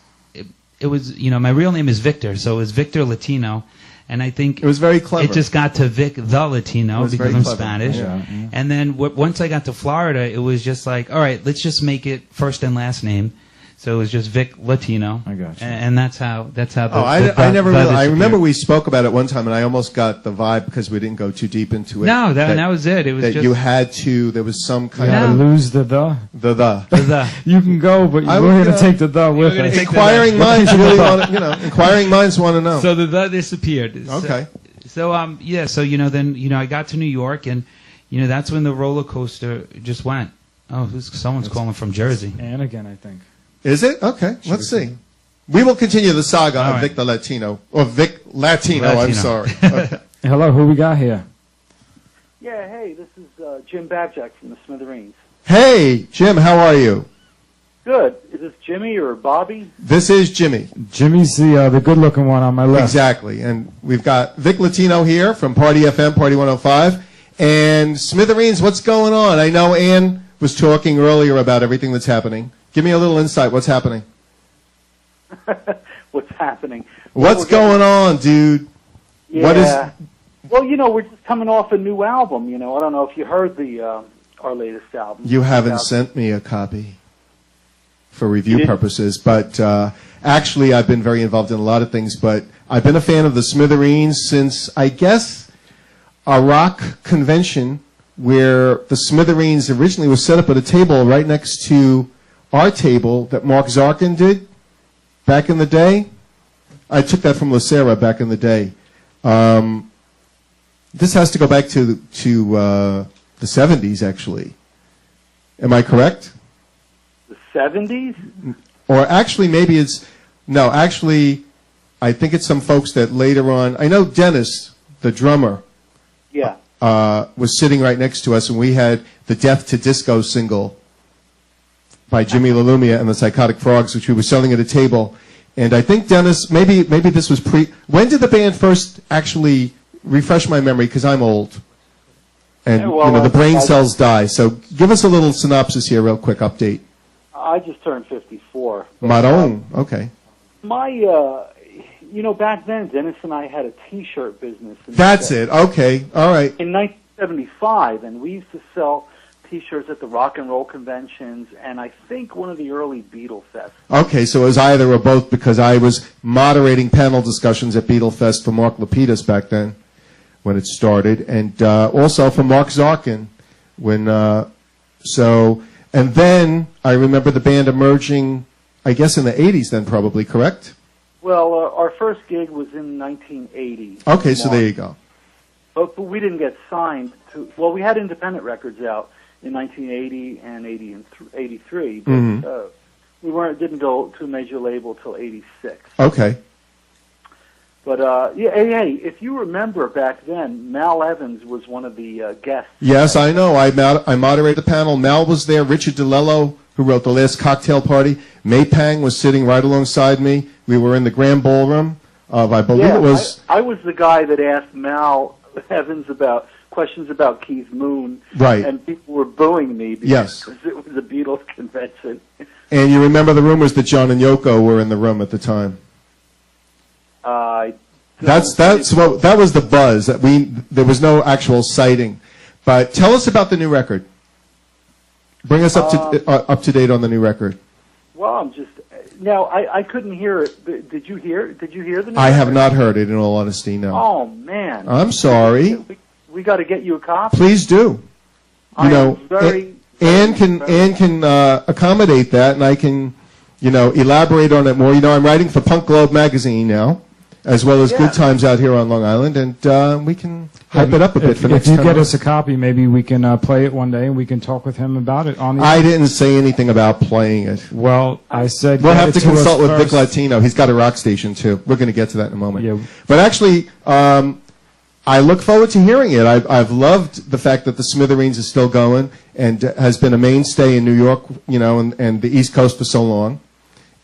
it was my real name is Victor, so it was Victor Latino, and I think It was very clever. it just got to Vic the Latino It was because very I'm clever. Spanish, Yeah. and then once I got to Florida, it was just like, all right, let's just make it first and last name. So it was just Vic Latino. I got you. And that's how the I never really. I disappeared. remember we spoke about it one time, and I almost got the vibe because we didn't go too deep into it. No, that was it. It was that just you had to. There was some You kind gotta of lose the. the. You can go, but I we're was going to gonna- take the with gonna us. take inquiring minds really want to. Inquiring minds want to know. So the disappeared. Okay. So then I got to New York, and that's when the roller coaster just went. Oh, someone's calling from Jersey. And again, I think. Is it? Okay, let's see. We will continue the saga All of right. Vic the Latino. Or Vic Latino, I'm Latino. sorry. Okay. Hello, who we got here? Yeah, hey, this is Jim Babjak from the Smithereens. Hey, Jim, how are you? Good. Is this Jimmy or Bobby? This is Jimmy. Jimmy's the good-looking one on my left. Exactly. And we've got Vic Latino here from Party FM, Party 105. And Smithereens, what's going on? I know Anne was talking earlier about everything that's happening. Give me a little insight. What's happening? What's happening? What's going on, dude? Yeah. Well, we're just coming off a new album. I don't know if you heard our latest album. You haven't sent me a copy for review purposes, but actually I've been very involved in a lot of things, but I've been a fan of the Smithereens since, I guess, a rock convention where the Smithereens originally was set up at a table right next to our table that Mark Zarkin did back in the day. I took that from Serra back in the day. This has to go back to the 70s, actually. Am I correct? The 70s? Or actually, maybe it's... No, actually, I think it's some folks that later on... I know Dennis, the drummer, yeah, was sitting right next to us, and we had the Death to Disco single by Jimi Lalumia and the Psychotic Frogs, which we were selling at a table. And I think Dennis, maybe this was pre... When did the band first actually... Refresh my memory, because I'm old. And, the brain cells die. So give us a little synopsis here, real quick, update. I just turned 54. Maroon, okay. Back then, Dennis and I had a T-shirt business. That's it, okay, all right. In 1975, and we used to sell T-shirts at the rock and roll conventions, and I think one of the early Beatle Fests. Okay, so it was either or both, because I was moderating panel discussions at Beatle Fest for Mark Lapidus back then, when it started, and also for Mark Zarkin, and then I remember the band emerging, I guess in the 80s then probably, correct? Well, our first gig was in 1980. Okay, so there you go. But we didn't get signed to, well, we had independent records out in 1980 and 83, but we didn't go to a major label till 86. Okay. But, hey, if you remember back then, Mal Evans was one of the guests. Yes, I know. I moderated the panel. Mal was there. Richard DeLello, who wrote The Last Cocktail Party. May Pang was sitting right alongside me. We were in the Grand Ballroom of, I believe it was... I was the guy that asked Mal Evans about questions about Keith Moon. Right. And people were booing me because it was a Beatles convention. And you remember the rumors that John and Yoko were in the room at the time? That was the buzz. There was no actual sighting. But tell us about the new record. Bring us up to date on the new record. Well, I couldn't hear it. Did you hear the new record? I have not heard it, in all honesty, no. Oh, man. I'm sorry. We got to get you a copy. Please do. Anne can accommodate that, and I can, elaborate on it more. I'm writing for Punk Globe magazine now, as well as Good Times out here on Long Island, and we can hype it up a bit for next time. If you get us a copy, maybe we can play it one day, and we can talk with him about it on the I didn't say anything about playing it. Well, I said... We'll have to consult with Vic Latino. He's got a rock station, too. We're going to get to that in a moment. Yeah. But actually, I look forward to hearing it. I've loved the fact that the Smithereens is still going and has been a mainstay in New York, and the East Coast for so long.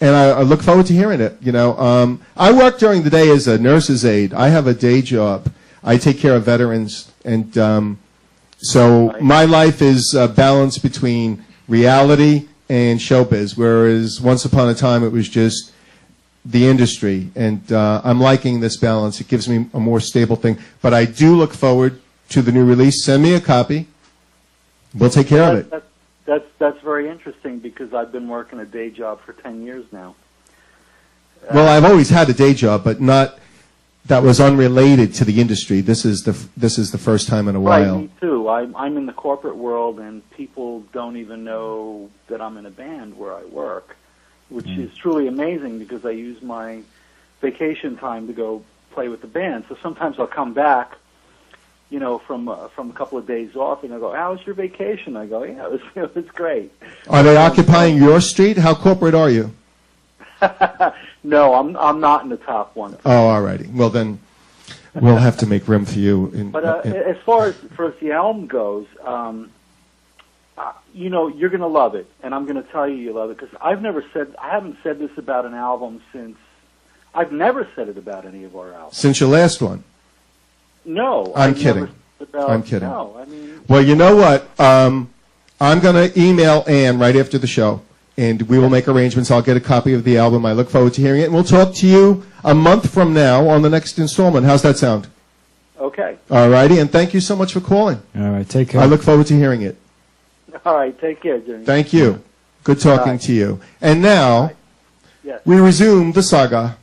And I look forward to hearing it. I work during the day as a nurse's aide. I have a day job. I take care of veterans, and so my life is balanced between reality and showbiz. Whereas once upon a time it was just the industry, and I'm liking this balance. It gives me a more stable thing. But I do look forward to the new release. Send me a copy. We'll take care of it. That's very interesting because I've been working a day job for 10 years now. Well, I've always had a day job, but not that was unrelated to the industry. This is the first time in a while. Right, me too. I'm in the corporate world, and people don't even know that I'm in a band where I work, which is truly amazing because I use my vacation time to go play with the band. So sometimes I'll come back, from a couple of days off, and I go, "How was your vacation?" I go, "Yeah, it was great." Are they occupying your street? How corporate are you? No, I'm not in the top one. Oh, all righty. Well, then we'll have to make room for you. As far as the album goes, you're going to love it, and I'm going to tell you love it because I haven't said this about an album since. I've never said it about any of our albums. Since your last one? No. I'm kidding. I'm kidding. No, I mean. Well, you know what? I'm going to email Anne right after the show, and we will make arrangements. I'll get a copy of the album. I look forward to hearing it, and we'll talk to you a month from now on the next installment. How's that sound? Okay. All righty, and thank you so much for calling. All right, take care. I look forward to hearing it. All right, take care, Jimmy. Thank you. Good talking to you. And now, Yes. we resume the saga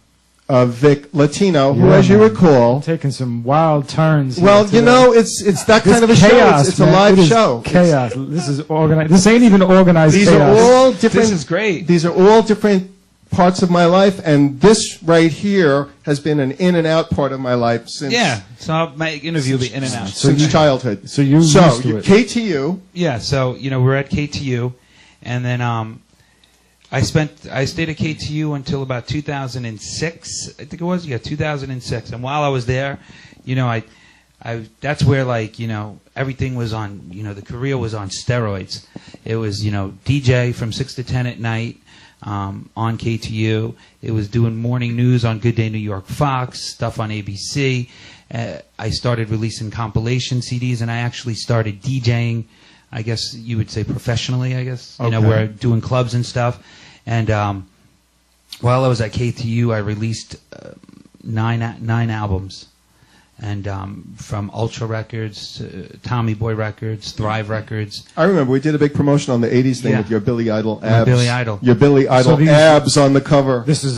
of Vic Latino, who, Yeah, as you man. recall, taking some wild turns. here well, you today. know, it's that This kind of a chaos, show. It's a man. live It is show. Chaos. This is organized. This ain't even organized These chaos. are all different. This is great. These are all different parts of my life, and this right here has been an in and out part of my life since Yeah. So my interview will be in and out. since childhood. So you're used to it. KTU. Yeah. So we're at KTU, and then I stayed at KTU until about 2006. I think it was 2006. And while I was there, I that's where everything was on. The career was on steroids. It was DJ from 6 to 10 at night. On KTU. It was doing morning news on Good Day New York Fox, stuff on ABC. I started releasing compilation CDs, and I actually started DJing, I guess you would say professionally, I guess. Okay. We're doing clubs and stuff. And while I was at KTU, I released nine albums. And from Ultra Records, to Tommy Boy Records, Thrive Records. I remember we did a big promotion on the 80s thing Yeah. with your Billy Idol My abs. Billy Idol. Your Billy Idol these- abs on the cover. This is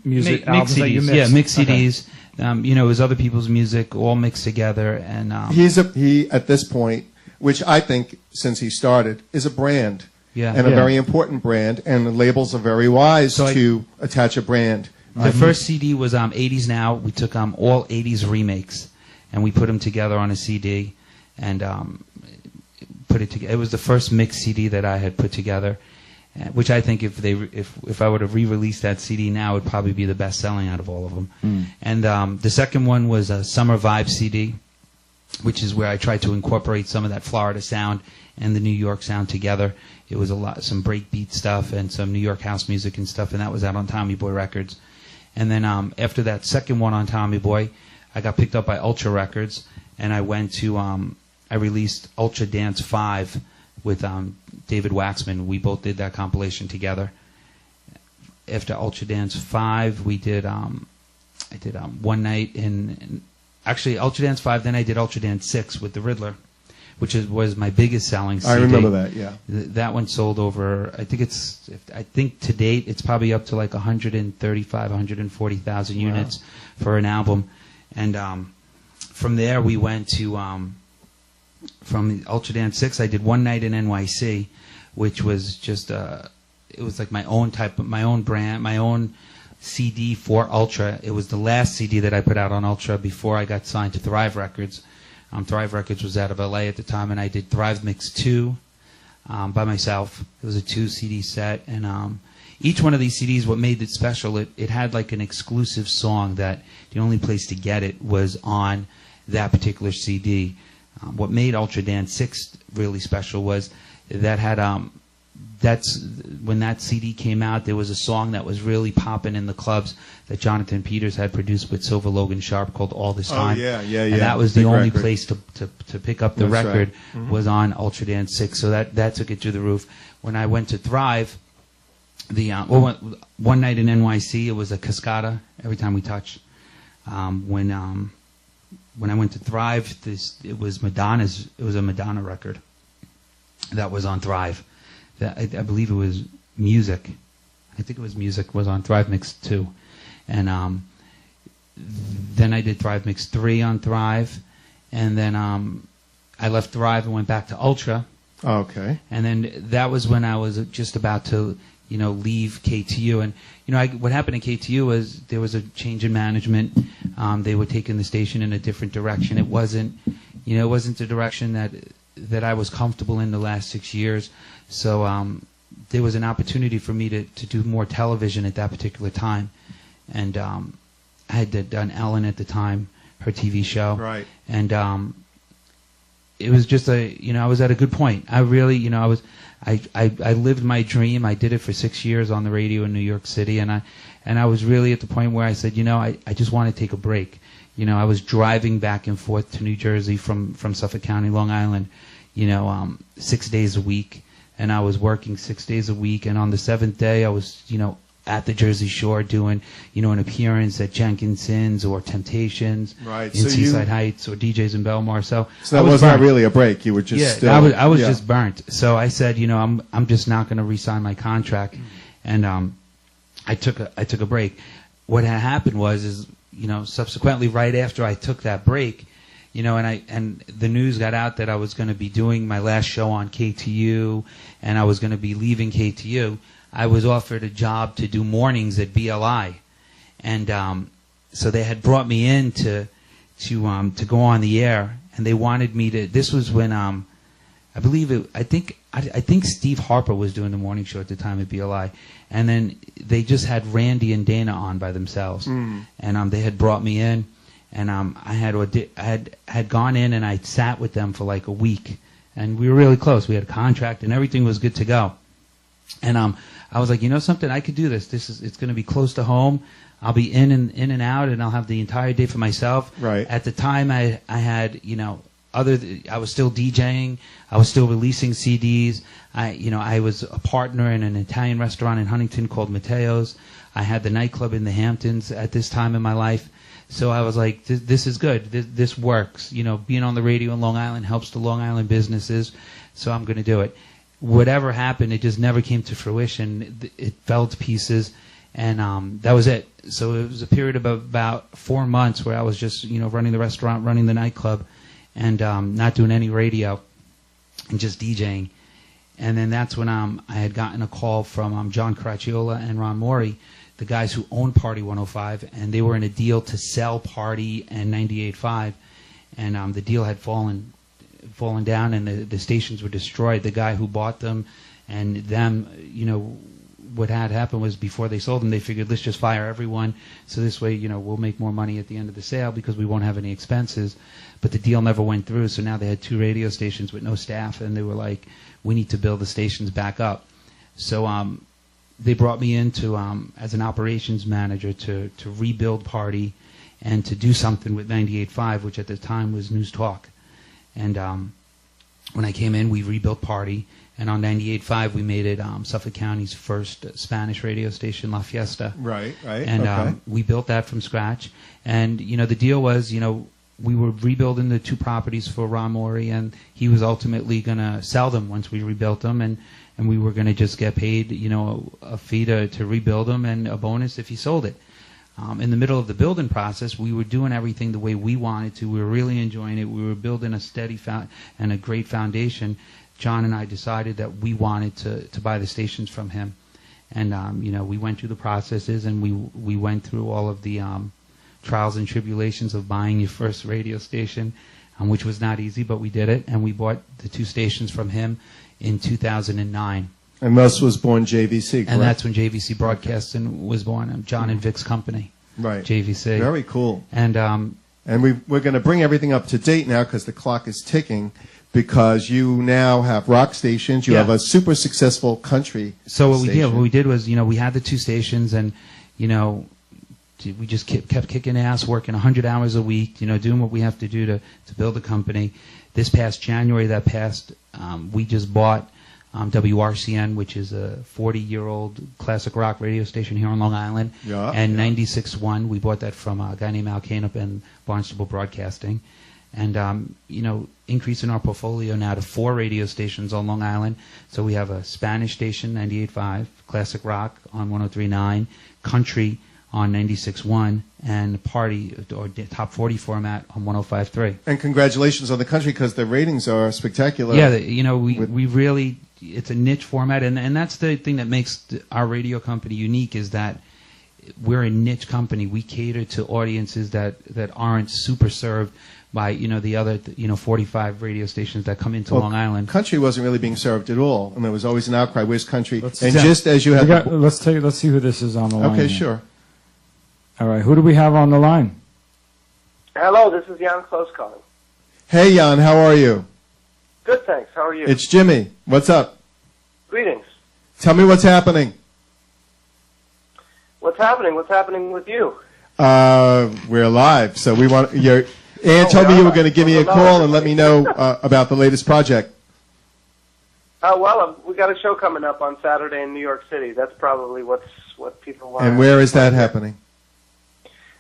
music Mix albums that you CDs, mixed. yeah, mixed Okay. CDs. It was other people's music all mixed together, and He at this point, which I think since he started, is a brand. Yeah. And a Yeah. very important brand, and the labels are very wise So to attach a brand. the first CD was 80s Now. We took all 80s remakes, and we put them together on a CD, and put it together. It was the first mixed CD that I had put together, which I think if I would have re-released that CD now, it would probably be the best selling out of all of them. And the second one was a Summer Vibe CD, which is where I tried to incorporate some of that Florida sound and the New York sound together. It was some breakbeat stuff and some New York house music and stuff, and that was out on Tommy Boy Records. And then after that second one on Tommy Boy, I got picked up by Ultra Records, and I went to I released Ultra Dance 5 with David Waxman. We both did that compilation together. After Ultra Dance 5, we did I did One Night actually Ultra Dance 5. Then I did Ultra Dance 6 with the Riddler, which was my biggest selling CD. I remember that, yeah. That one sold over, I think to date it's probably up to like 135, 140,000 units for an album. And from there we went to from Ultra Dance 6, I did One Night in NYC, which was just it was like my own brand, my own CD for Ultra. It was the last CD that I put out on Ultra before I got signed to Thrive Records. Thrive Records was out of LA at the time, and I did Thrive Mix 2 by myself. It was a 2 CD set, and each one of these CDs, what made it special, it had like an exclusive song that the only place to get it was on that particular CD. What made Ultra Dance 6 really special was that had when that CD came out, there was a song that was really popping in the clubs that Jonathan Peters had produced with Silver Logan Sharp called All This Time. Oh, yeah. And that was the Big only record. place to pick up the That's record right. was on Ultra Dance 6. So that took it through the roof. When I went to Thrive, One Night in NYC, it was a Cascada every time we touch. When I went to Thrive, it was a Madonna record that was on Thrive. I believe it was Music. I think it was Music was on Thrive Mix 2. And then I did Thrive Mix 3 on Thrive. And then I left Thrive and went back to Ultra. Okay. And then that was when I was just about to, leave KTU. And, what happened at KTU was there was a change in management. They were taking the station in a different direction. It wasn't the direction that I was comfortable in the last 6 years. So there was an opportunity for me to do more television at that particular time. And I had done Ellen at the time, her TV show. Right. And it was just I was at a good point. I really, I lived my dream. I did it for 6 years on the radio in New York City. And I was really at the point where I said, I just want to take a break. I was driving back and forth to New Jersey from Suffolk County, Long Island, 6 days a week. And I was working 6 days a week. And on the seventh day, I was, at the Jersey Shore doing, an appearance at Jenkinson's or Temptations Right. in So Seaside Heights or DJs in Belmar. So that was not really a break. You were just yeah, still, I was just burnt. So I said, I'm just not going to re-sign my contract, and I took a break. What had happened was subsequently right after I took that break, and the news got out that I was going to be doing my last show on KTU, and I was going to be leaving KTU. I was offered a job to do mornings at BLI, and so they had brought me in to go on the air, and they wanted me to. This was when I think Steve Harper was doing the morning show at the time at BLI, and then they just had Randy and Dana on by themselves, and they had brought me in, and I had gone in and I sat with them for like a week, and we were really close. We had a contract and everything was good to go, and I was like, something, I could do this. It's going to be close to home. I'll be in and out, and I'll have the entire day for myself. Right. At the time, I had I was still DJing. I was still releasing CDs. I was a partner in an Italian restaurant in Huntington called Matteo's. I had the nightclub in the Hamptons at this time in my life. So I was like, this is good. This works. Being on the radio in Long Island helps the Long Island businesses. So I'm going to do it. Whatever happened, it just never came to fruition. It fell to pieces, and that was it. So it was a period of about 4 months where I was just, running the restaurant, running the nightclub, and not doing any radio, and just DJing. And then that's when I had gotten a call from John Caracciola and Ron Morey, the guys who owned Party 105, and they were in a deal to sell Party and 98.5, and the deal had fallen down, and the stations were destroyed. The guy who bought them and them, what had happened was before they sold them, they figured, let's just fire everyone, so this way, we'll make more money at the end of the sale because we won't have any expenses. But the deal never went through, so now they had 2 radio stations with no staff, and they were like, we need to build the stations back up. So they brought me in as an operations manager to rebuild Party and to do something with 98.5, which at the time was News Talk. And when I came in, we rebuilt Party, and on 98.5 we made it Suffolk County's first Spanish radio station, La Fiesta. Right. And okay. We built that from scratch. And the deal was, we were rebuilding the 2 properties for Ron Morey, and he was ultimately going to sell them once we rebuilt them, and we were going to just get paid, a fee to rebuild them and a bonus if he sold it. In the middle of the building process, we were doing everything the way we wanted to. We were really enjoying it. We were building a steady and a great foundation. John and I decided that we wanted to buy the stations from him. And, we went through the processes, and we went through all of the trials and tribulations of buying your first radio station, which was not easy, but we did it. And we bought the 2 stations from him in 2009. And thus was born JVC, correct? And that's when JVC Broadcasting was born, John and Vic's company. Right. JVC. Very cool. And we're going to bring everything up to date now because the clock is ticking, because you now have rock stations. You have a super successful country So what station. we did was, we had the 2 stations, and, we just kept kicking ass, working 100 hours a week, doing what we have to do to build a company. This past January, we just bought WRCN, which is a 40-year-old classic rock radio station here on Long Island. And 96.1, we bought that from a guy named Al Canup and Barnstable Broadcasting. And, increasing our portfolio now to 4 radio stations on Long Island. So we have a Spanish station, 98.5, classic rock on 103.9, country on 96.1, and Party, or top 40 format, on 105.3. And congratulations on the country, because the ratings are spectacular. Yeah, we really, it's a niche format, and that's the thing that makes our radio company unique, is that we're a niche company. We cater to audiences that aren't super served by, the other, 45 radio stations that come into Long Island. Country wasn't really being served at all, and there was always an outcry, where's country? Just as you have... Let's see who this is on the line. Okay, here. sure. All right, who do we have on the line? Hello, this is Jan Close calling. Hey, Jan, how are you? Good, thanks. How are you? It's Jimmy. What's up? Greetings. Tell me what's happening. What's happening? What's happening with you? We're live, so we want your... Ann told me you were going to give me a call and let me know about the latest project. Well, we got a show coming up on Saturday in New York City. That's probably what's what people want. And where is that happening?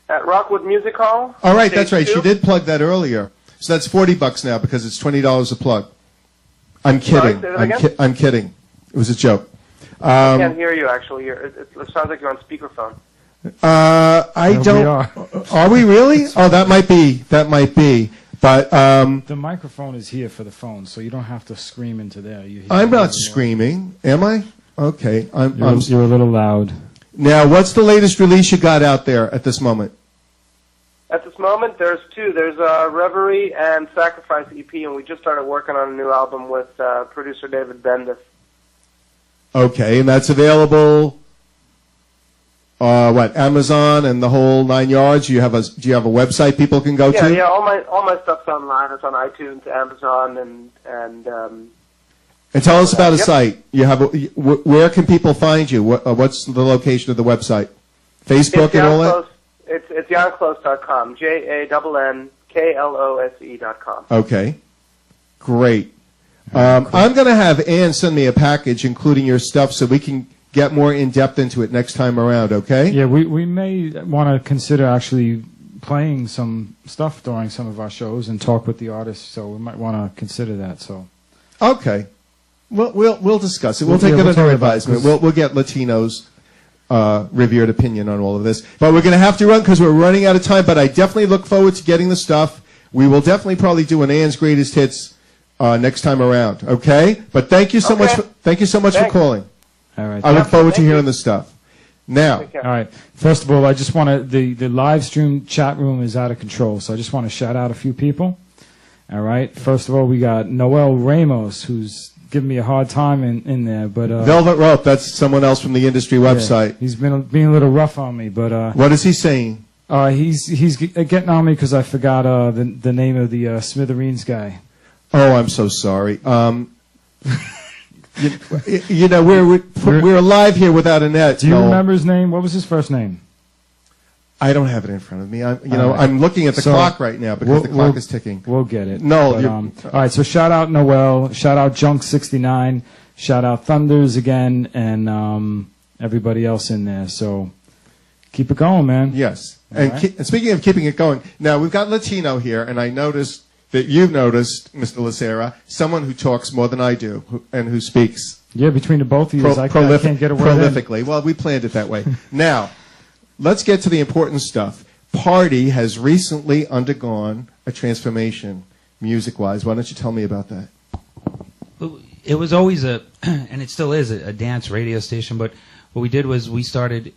At Rockwood Music Hall. All right, Stage that's right. 2. She did plug that earlier. So that's $40 now because it's $20 a plug. I'm kidding. Sorry, say that again? I'm kidding. It was a joke. I can't hear you, actually. It sounds like you're on speakerphone. I we don't. Are we really? Oh, that might be. That might be. But The microphone is here for the phone, so you don't have to scream into there. You hear I'm it not really screaming, am I? Okay. well. You're a little loud. Now, what's the latest release you got out there at this moment? At this moment, there's two. There's Reverie and Sacrifice EP, and we just started working on a new album with producer David Bendis. Okay, and that's available. Amazon and the whole 9 yards? Do you have a website people can go to? Yeah. All my stuff's online. It's on iTunes, Amazon, and And tell us about a Yep. site. You have. Where can people find you? What's the location of the website? Facebook it's and all that. It's janklose.com. JANNKLOSE.com. Okay, great. I'm going to have Anne send me a package, including your stuff, so we can get more in depth into it next time around. Okay? Yeah, we may want to consider actually playing some stuff during some of our shows and talk with the artists. So we might want to consider that. So. Okay. We'll discuss it. We'll Yeah, take it we'll under talk about it, advisement. 'cause- We'll get Latino's revered opinion on all of this. But we're going to have to run because we're running out of time. But I definitely look forward to getting the stuff. We will definitely probably do an Anne's Greatest Hits next time around. Okay? But thank you so much. Thank you so much for Thanks. calling. All right. I look forward to thank hearing you. the stuff. Now, Take care. All right. First of all, I just want to the live stream chat room is out of control, so I just want to shout out a few people. All right. First of all, we got Noel Ramos, who's giving me a hard time in there, but Velvet Rope, that's someone else from the industry website. yeah, he's been being a little rough on me, but What is he saying? he's getting on me because I forgot the name of the Smithereens guy. Oh, I'm so sorry. You know, we're live here without a net. Do you Noel. remember his name? What was his first name? I don't have it in front of me. right. I'm looking at the So, clock right now because the clock is ticking. We'll get it. No, But, you- all right. So shout out Noel. Shout out Junk69. Shout out Thunders again, and everybody else in there. So keep it going, man. Yes. All And, right. and speaking of keeping it going, now we've got Latino here, and I noticed that you've noticed, Mr. Serra, someone who talks more than I do and who speaks Yeah, between the both of you, I can't get a word in. prolifically. Well, we planned it that way. Now, let's get to the important stuff. Party has recently undergone a transformation, music-wise. Why don't you tell me about that? It was always and it still is, a dance radio station. But what we did was we started,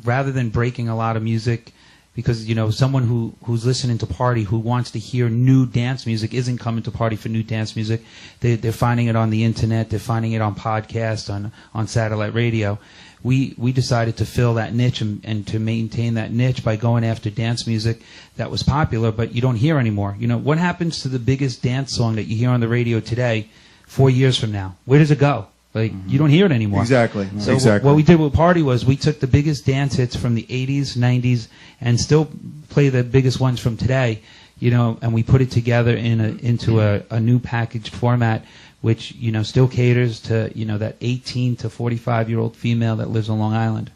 rather than breaking a lot of music, because someone who's listening to Party who wants to hear new dance music isn't coming to Party for new dance music. They're finding it on the internet. They're finding it on podcasts, on satellite radio. We decided to fill that niche and to maintain that niche by going after dance music that was popular, but you don't hear anymore. What happens to the biggest dance song that you hear on the radio today 4 years from now? Where does it go? You don't hear it anymore. Exactly. So exactly. what we did with Party was we took the biggest dance hits from the 80s, 90s, and still play the biggest ones from today, and we put it together into a new packaged format, which, still caters to, that 18 to 45-year-old female that lives on Long Island.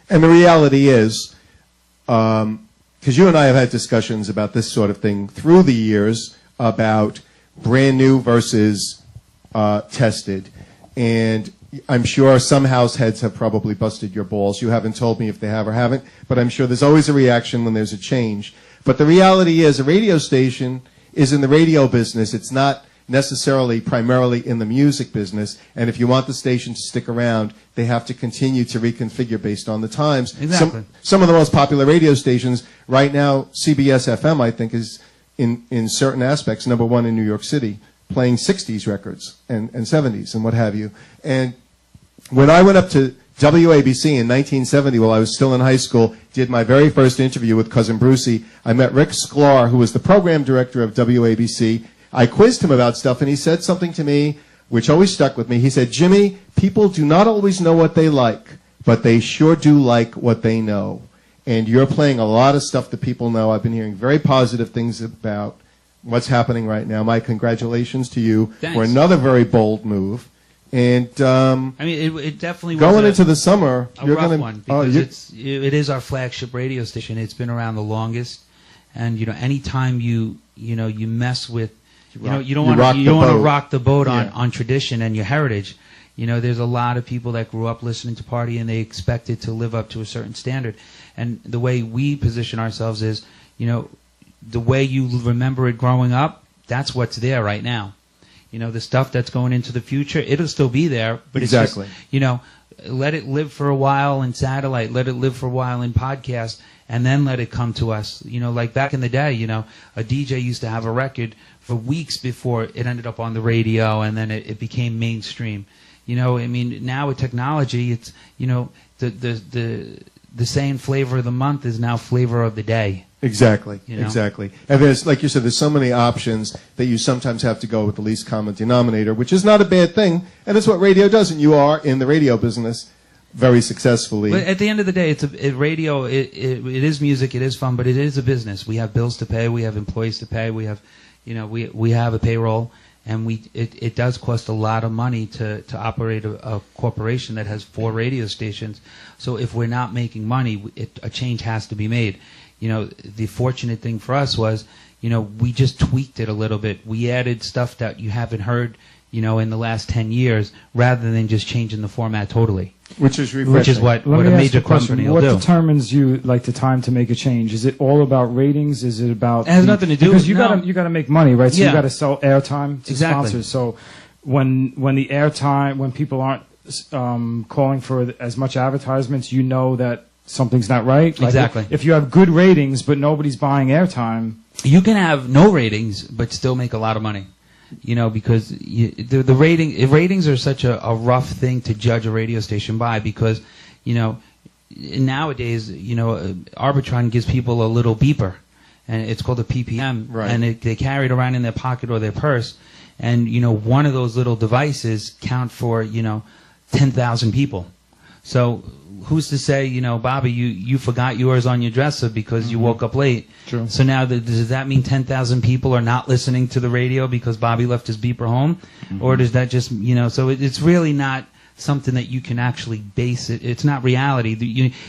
And the reality is, because you and I have had discussions about this sort of thing through the years about brand new versus tested. And I'm sure some house heads have probably busted your balls. You haven't told me if they have or haven't, but I'm sure there's always a reaction when there's a change. But the reality is a radio station is in the radio business. It's not necessarily primarily in the music business. And if you want the station to stick around, they have to continue to reconfigure based on the times. Exactly. Some of the most popular radio stations right now, CBS FM, I think, is in certain aspects number one in New York City, playing 60s records and 70s and what have you. And when I went up to WABC in 1970 while I was still in high school, did my very first interview with Cousin Brucey, I met Rick Sklar, who was the program director of WABC. I quizzed him about stuff, and he said something to me which always stuck with me. He said, Jimmy, people do not always know what they like, but they sure do like what they know. And you're playing a lot of stuff that people know. I've been hearing very positive things about what's happening right now. My congratulations to you Thanks. for another very bold move And I mean, it definitely was going into the summer, a you're rough going one because it is our flagship radio station. It's been around the longest, and anytime you mess with, you don't want to rock the boat on tradition and your heritage. There's a lot of people that grew up listening to Party and they expect it to live up to a certain standard. And the way we position ourselves is, the way you remember it growing up, that's what's there right now. The stuff that's going into the future, it'll still be there, but exactly. It's just, let it live for a while in satellite, let it live for a while in podcast, and then let it come to us. Like back in the day, a DJ used to have a record for weeks before it ended up on the radio, and then it became mainstream. Now with technology, it's, the saying flavor of the month is now flavor of the day. Exactly, exactly. And there's, like you said, there's so many options that you sometimes have to go with the least common denominator, which is not a bad thing, and it's what radio does, and you are in the radio business very successfully. But at the end of the day, radio. It is music, it is fun, but it is a business. We have bills to pay, we have employees to pay, we have, we have a payroll, and it does cost a lot of money to operate a corporation that has 4 radio stations. So if we're not making money, a change has to be made. The fortunate thing for us was, we just tweaked it a little bit. We added stuff that you haven't heard, in the last 10 years, rather than just changing the format totally. Which is refreshing. Which is what a major company will do. What determines the time to make a change? Is it all about ratings? Is it about... It has nothing to do with... Because you got to make money, right? So Yeah. you got to sell airtime to Exactly. sponsors. So when the airtime, when people aren't calling for as much advertisements, that something's not right. Exactly. If you have good ratings but nobody's buying airtime, You can have no ratings but still make a lot of money. Because the ratings are such a rough thing to judge a radio station by, because nowadays Arbitron gives people a little beeper, and it's called a PPM, right. And they carry it around in their pocket or their purse, and one of those little devices count for 10,000 people. So who's to say, Bobby, you forgot yours on your dresser because you woke up late. True. So now does that mean 10,000 people are not listening to the radio because Bobby left his beeper home? Or does that just, so it's really not something that you can actually base it. It's not reality.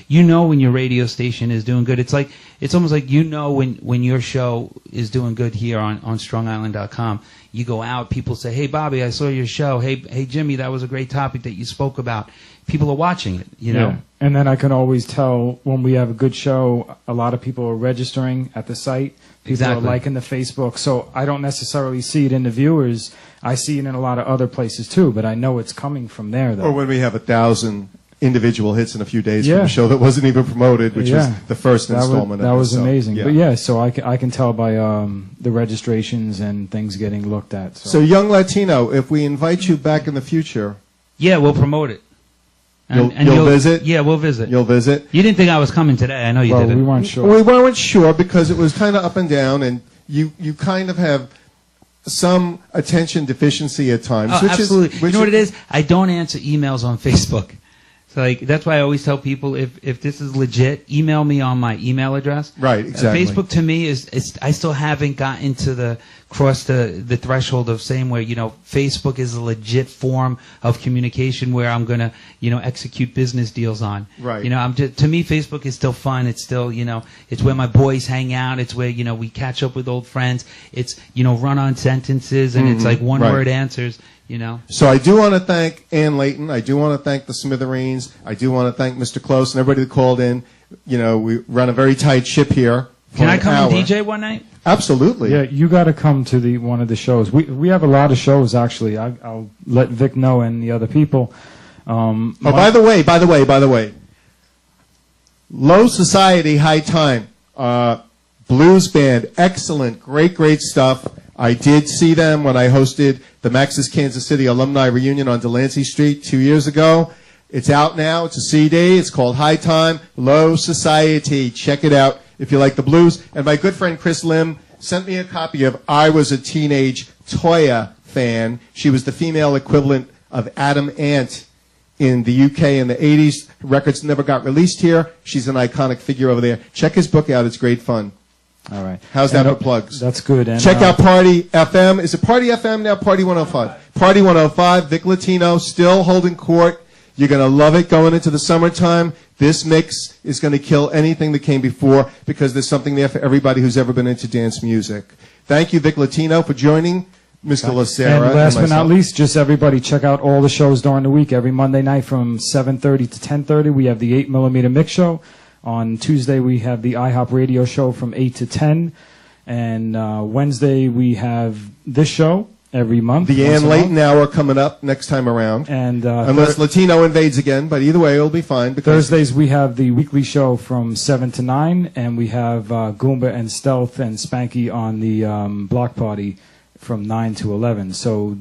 When your radio station is doing good. It's almost like when your show is doing good here on StrongIsland.com. You go out, people say, "Hey Bobby, I saw your show. Hey Jimmy, that was a great topic that you spoke about." People are watching it, Yeah. And then I can always tell when we have a good show, a lot of people are registering at the site. People Exactly. are liking the Facebook. So I don't necessarily see it in the viewers. I see it in a lot of other places too, but I know it's coming from there, though. Or when we have 1,000 individual hits in a few days from Yeah. a show that wasn't even promoted, which was the first That installment. That of was it. So, amazing. yeah. But so I can tell by the registrations and things getting looked at. So Young Latino, if we invite you back in the future, Yeah, we'll promote it. You'll visit? Yeah, we'll visit. You'll visit? You didn't think I was coming today. I know you didn't. We weren't sure. We weren't sure because it was kind of up and down, and you kind of have some attention deficiency at times. Oh, absolutely. You know what it is? I don't answer emails on Facebook. So that's why I always tell people, if this is legit, email me on my email address. Right, exactly. Facebook to me is I still haven't gotten to cross the threshold of saying where Facebook is a legit form of communication where I'm gonna execute business deals on. Right. To me, Facebook is still fun. It's still it's where my boys hang out. It's where we catch up with old friends. It's run on sentences and it's like one word answers. So I do want to thank Anne Leighton. I do want to thank the Smithereens. I do want to thank Mr. Close and everybody that called in. We run a very tight ship here. Can I come and DJ one night? Absolutely. Yeah, you got to come to one of the shows. We have a lot of shows actually. I'll let Vic know and the other people. By the way, Low Society, High Time, blues band, excellent, great stuff. I did see them when I hosted the Max's Kansas City Alumni Reunion on Delancey Street 2 years ago. It's out now. It's a CD. It's called High Time, Low Society. Check it out if you like the blues. And my good friend Chris Lim sent me a copy of I Was a Teenage Toya Fan. She was the female equivalent of Adam Ant in the UK in the 80s. Records never got released here. She's an iconic figure over there. Check his book out. It's great fun. All right. How's that for plugs? That's good. And, check out Party FM. Is it Party FM now? Party 105. Party 105, Vic Latino, still holding court. You're going to love it going into the summertime. This mix is going to kill anything that came before because there's something there for everybody who's ever been into dance music. Thank you, Vic Latino, for joining Mr. Serra. And last but not myself. least, just everybody check out all the shows during the week. Every Monday night from 7:30 to 10:30, we have the 8mm Mix Show. On Tuesday, we have the IHOP Radio Show from 8 to 10. And Wednesday, we have this show every month. The Anne Leighton Hour coming up next time around. And unless Latino invades again, but either way, it'll be fine. Because Thursdays, we have the weekly show from 7 to 9, and we have Goomba and Stealth and Spanky on the block party from 9 to 11. So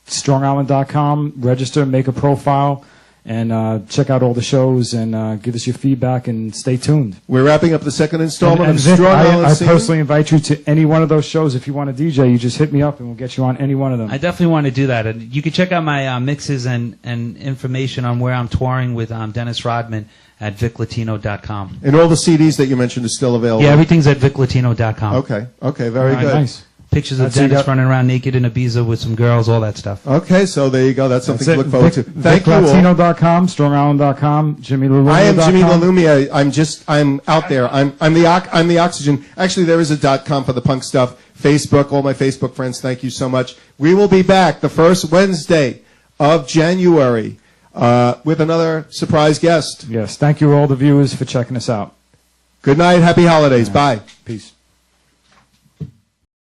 StrongIsland.com, register, make a profile, and check out all the shows and give us your feedback and stay tuned. We're wrapping up the second installment And of Vic, Strong Island I Scene. personally invite you to any one of those shows. If you want to DJ, you just hit me up and we'll get you on any one of them. I definitely want to do that. And you can check out my mixes and information on where I'm touring with Dennis Rodman at VicLatino.com. And all the CDs that you mentioned are still available. Yeah, everything's at VicLatino.com. Okay, very All right, good. Nice. Pictures of That's it, Dennis yeah. running around naked in Ibiza with some girls, all that stuff. Okay, so there you go. That's something That's to it. look forward to. Thank you all. VicLatino.com, StrongIsland.com, Jimi Lalumia.com. I am Jimi Lalumia. I'm out there. I'm the oxygen. Actually, there is a .com for the punk stuff. Facebook, all my Facebook friends, thank you so much. We will be back the first Wednesday of January with another surprise guest. Yes, thank you all the viewers for checking us out. Good night. Happy holidays. Bye. Peace.